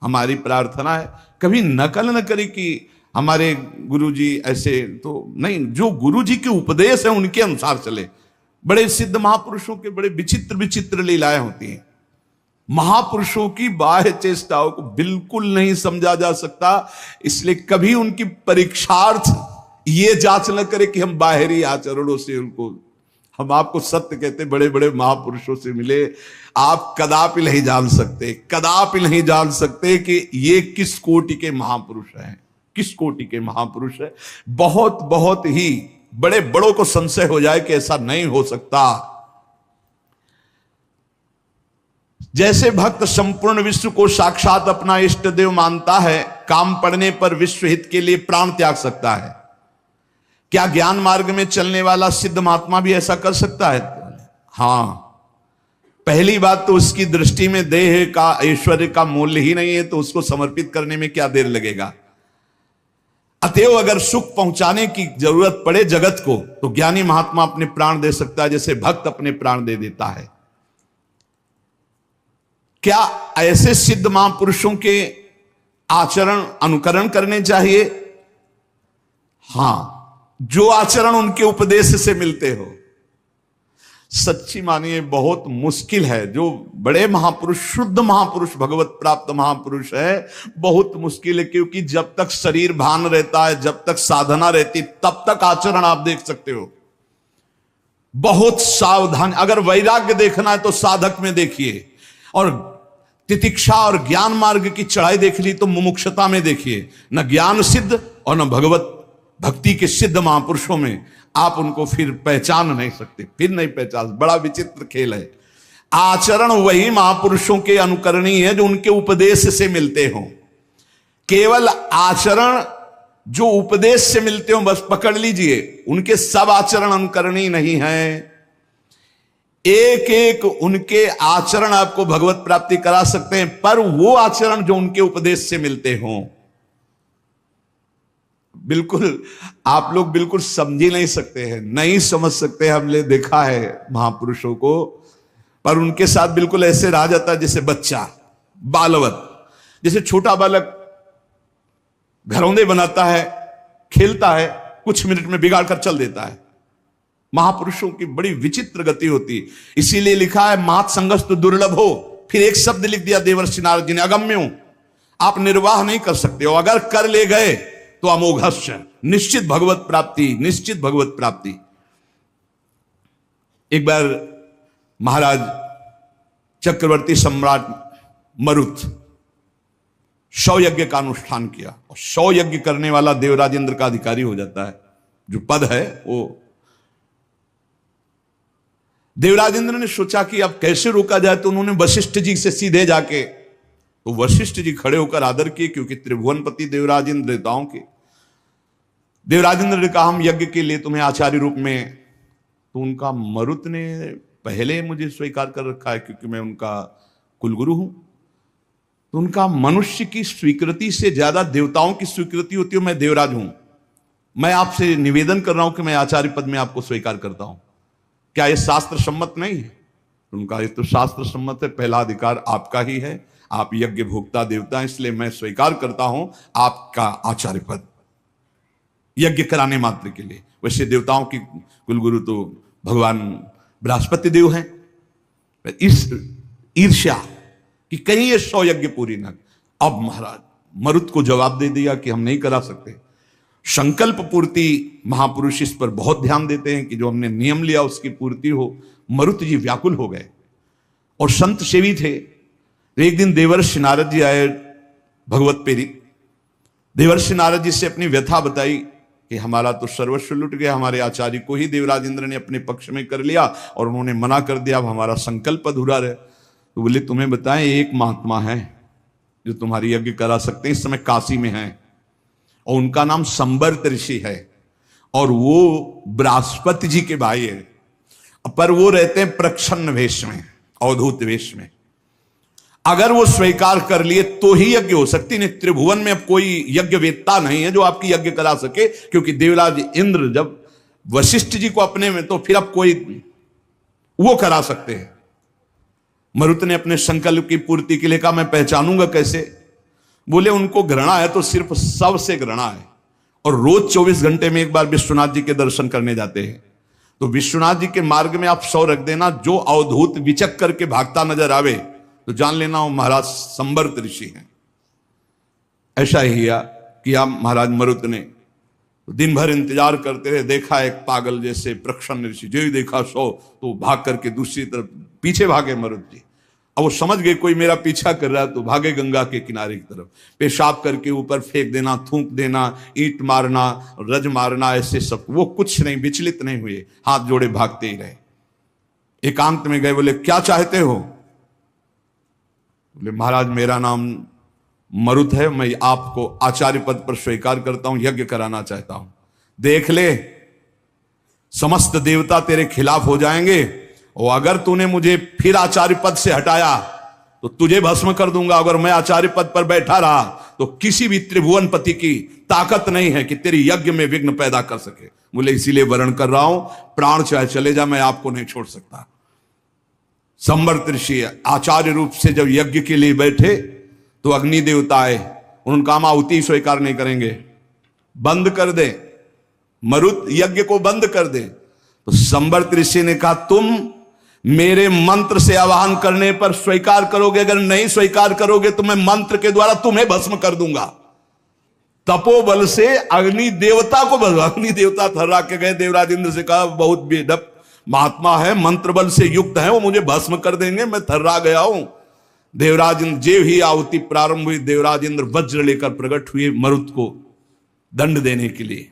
हमारी प्रार्थना है, कभी नकल न करे कि हमारे गुरुजी ऐसे, तो नहीं, जो गुरुजी के उपदेश है उनके अनुसार चले। बड़े सिद्ध महापुरुषों के बड़े विचित्र विचित्र लीलाएं होती हैं। महापुरुषों की बाह्य चेष्टाओं को बिल्कुल नहीं समझा जा सकता, इसलिए कभी उनकी परीक्षार्थ ये जांच न करे कि हम बाहरी आचरणों से उनको, हम आपको सत्य कहते, बड़े बड़े महापुरुषों से मिले, आप कदापि नहीं जान सकते, कदापि नहीं जान सकते कि ये किस कोटि के महापुरुष हैं, किस कोटि के महापुरुष है। बहुत बहुत ही बड़े बड़ों को संशय हो जाए कि ऐसा नहीं हो सकता। जैसे भक्त संपूर्ण विश्व को साक्षात अपना इष्ट देव मानता है, काम पड़ने पर विश्व हित के लिए प्राण त्याग सकता है। क्या ज्ञान मार्ग में चलने वाला सिद्ध महात्मा भी ऐसा कर सकता है? हां। पहली बात तो उसकी दृष्टि में देह का, ऐश्वर्य का मूल्य ही नहीं है, तो उसको समर्पित करने में क्या देर लगेगा। अतएव अगर सुख पहुंचाने की जरूरत पड़े जगत को, तो ज्ञानी महात्मा अपने प्राण दे सकता है, जैसे भक्त अपने प्राण दे देता है। क्या ऐसे सिद्ध महापुरुषों के आचरण अनुकरण करने चाहिए? हां, जो आचरण उनके उपदेश से मिलते हो। सच्ची मानिए बहुत मुश्किल है, जो बड़े महापुरुष, शुद्ध महापुरुष, भगवत प्राप्त महापुरुष है, बहुत मुश्किल है। क्योंकि जब तक शरीर भान रहता है, जब तक साधना रहती, तब तक आचरण आप देख सकते हो। बहुत सावधान, अगर वैराग्य देखना है तो साधक में देखिए, और तितिक्षा और ज्ञान मार्ग की चढ़ाई देख ली तो मुमुक्षता में देखिए। न ज्ञान सिद्ध और न भगवत भक्ति के सिद्ध महापुरुषों में आप उनको फिर पहचान नहीं सकते, फिर नहीं पहचान। बड़ा विचित्र खेल है। आचरण वही महापुरुषों के अनुकरणीय है जो उनके उपदेश से मिलते हों। केवल आचरण जो उपदेश से मिलते हो बस पकड़ लीजिए, उनके सब आचरण अनुकरणीय नहीं है। एक एक उनके आचरण आपको भगवत प्राप्ति करा सकते हैं, पर वो आचरण जो उनके उपदेश से मिलते हों, बिल्कुल आप लोग बिल्कुल समझ ही नहीं सकते हैं, नहीं समझ सकते। हमने देखा है महापुरुषों को, पर उनके साथ बिल्कुल ऐसे रहा जाता है जैसे बच्चा, बालवत, जैसे छोटा बालक घरौंदे बनाता है, खेलता है, कुछ मिनट में बिगाड़ कर चल देता है। महापुरुषों की बड़ी विचित्र गति होती है। इसीलिए लिखा है मात संगस्त दुर्लभ हो, फिर एक शब्द लिख दिया देवर्षि नारद जी ने, अगम्यो, आप निर्वाह नहीं कर सकते हो, अगर कर ले गए तो अमोघस्य, निश्चित भगवत प्राप्ति, निश्चित भगवत प्राप्ति। एक बार महाराज चक्रवर्ती सम्राट मरुत 100 यज्ञ का अनुष्ठान किया, और 100 यज्ञ करने वाला देवराजेंद्र का अधिकारी हो जाता है, जो पद है वो। देवराजेंद्र ने सोचा कि अब कैसे रोका जाए, तो उन्होंने वशिष्ठ जी से सीधे जाके, तो वशिष्ठ जी खड़े होकर आदर किए, क्योंकि त्रिभुवनपति देवराजेंद्र देवताओं के। देवराजेंद्र ने कहा हम यज्ञ के लिए तुम्हें आचार्य रूप में, तो उनका मरुत ने पहले मुझे स्वीकार कर रखा है क्योंकि मैं उनका कुलगुरु हूं, तो उनका मनुष्य की स्वीकृति से ज्यादा देवताओं की स्वीकृति होती है। मैं देवराज हूं, मैं आपसे निवेदन कर रहा हूं कि मैं आचार्य पद में आपको स्वीकार करता हूं, क्या यह शास्त्र सम्मत नहीं है? उनका ये तो शास्त्र सम्मत है, पहला अधिकार आपका ही है, आप यज्ञ भोक्ता देवता हैं, इसलिए मैं स्वीकार करता हूं आपका आचार्य पद, यज्ञ कराने मात्र के लिए। वैसे देवताओं की कुलगुरु तो भगवान बृहस्पति देव हैं। इस ईर्ष्या कि कहीं ये 100 यज्ञ पूरी न, अब महाराज मरुत को जवाब दे दिया कि हम नहीं करा सकते। संकल्प पूर्ति महापुरुष इस पर बहुत ध्यान देते हैं कि जो हमने नियम लिया उसकी पूर्ति हो। मरुत जी व्याकुल हो गए और संत सेवी थे। एक दिन देवर्षि नारद जी आए भगवत प्रेरित। देवर्षि नारद जी से अपनी व्यथा बताई कि हमारा तो सर्वस्व लुट गया, हमारे आचार्य को ही देवराजेंद्र ने अपने पक्ष में कर लिया और उन्होंने मना कर दिया, अब हमारा संकल्प अधूरा रहे। तो बोले तुम्हें बताएं, एक महात्मा है जो तुम्हारी यज्ञ करा सकते हैं, इस समय काशी में है, और उनका नाम संवर्त ऋषि है, और वो बृहस्पति जी के भाई है, पर वो रहते हैं प्रच्छन्न वेश में, अवधूत वेश में। अगर वो स्वीकार कर लिए तो ही यज्ञ हो सकती, नहीं त्रिभुवन में अब कोई यज्ञ वेत्ता नहीं है जो आपकी यज्ञ करा सके, क्योंकि देवराज इंद्र जब वशिष्ठ जी को अपने में, तो फिर अब कोई वो करा सकते हैं। मरुत ने अपने संकल्प की पूर्ति के लिए कहा मैं पहचानूंगा कैसे? बोले उनको घृणा है तो सिर्फ सबसे घृणा है, और रोज 24 घंटे में एक बार विश्वनाथ जी के दर्शन करने जाते हैं। तो विश्वनाथ जी के मार्ग में आप 100 रख देना, जो अवधूत विचक करके भागता नजर आवे तो जान लेना वो महाराज संवर्त ऋषि हैं। ऐसा ही किया महाराज मरुत ने। तो दिन भर इंतजार करते रहे, देखा एक पागल जैसे प्रच्छन्न ऋषि, जो ही देखा 100 तो भाग करके दूसरी तरफ पीछे भागे मरुत जी। अब वो समझ गए कोई मेरा पीछा कर रहा है, तो भागे गंगा के किनारे की तरफ, पेशाब करके ऊपर फेंक देना, थूक देना, ईंट मारना, रज मारना, ऐसे सब। वो कुछ नहीं, विचलित नहीं हुए, हाथ जोड़े भागते ही रहे। एकांत में गए, बोले क्या चाहते हो? बोले महाराज मेरा नाम मरुत है, मैं आपको आचार्य पद पर स्वीकार करता हूं, यज्ञ कराना चाहता हूं। देख ले, समस्त देवता तेरे खिलाफ हो जाएंगे, और अगर तूने मुझे फिर आचार्य पद से हटाया तो तुझे भस्म कर दूंगा। अगर मैं आचार्य पद पर बैठा रहा तो किसी भी त्रिभुवनपति की ताकत नहीं है कि तेरी यज्ञ में विघ्न पैदा कर सके। बोले इसीलिए वर्ण कर रहा हूं, प्राण चाहे चले जा, मैं आपको नहीं छोड़ सकता। संवर्त ऋषि आचार्य रूप से जब यज्ञ के लिए बैठे तो अग्नि देवता आए, उन्होंने कहा आहुति स्वीकार नहीं करेंगे, बंद कर दे, मरुत यज्ञ को बंद कर दे। तो संवर्त ऋषि ने कहा तुम मेरे मंत्र से आवाहन करने पर स्वीकार करोगे, अगर नहीं स्वीकार करोगे तो मैं मंत्र के द्वारा तुम्हें भस्म कर दूंगा। तपोबल से अग्नि देवता को, अग्नि देवता थर्रा के गए, देवराज इंद्र से कहा बहुत बेदप महात्मा है, मंत्र बल से युक्त है, वो मुझे भस्म कर देंगे, मैं थर्रा गया हूं। देवराज इंद्र जेव ही आहुति प्रारंभ हुई, देवराज इंद्र वज्र लेकर प्रकट हुए मरुत को दंड देने के लिए।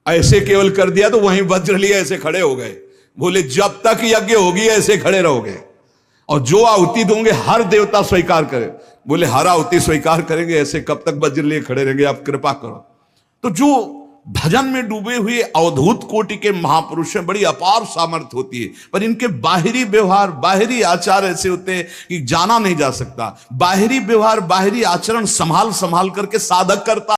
ऐसे केवल कर दिया तो वहीं वज्र लिए ऐसे खड़े हो गए। बोले जब तक यज्ञ होगी ऐसे खड़े रहोगे, और जो आहुति दोगे हर देवता स्वीकार करे। बोले हर आहुति स्वीकार करेंगे, ऐसे कब तक वज्र लिए खड़े रहेंगे, आप कृपा करो। तो जो भजन में डूबे हुए अवधूत कोटि के महापुरुष हैं, बड़ी अपार सामर्थ्य होती है, पर इनके बाहरी व्यवहार, बाहरी आचार ऐसे होते हैं कि जाना नहीं जा सकता। बाहरी व्यवहार, बाहरी आचरण संभाल संभाल करके साधक करता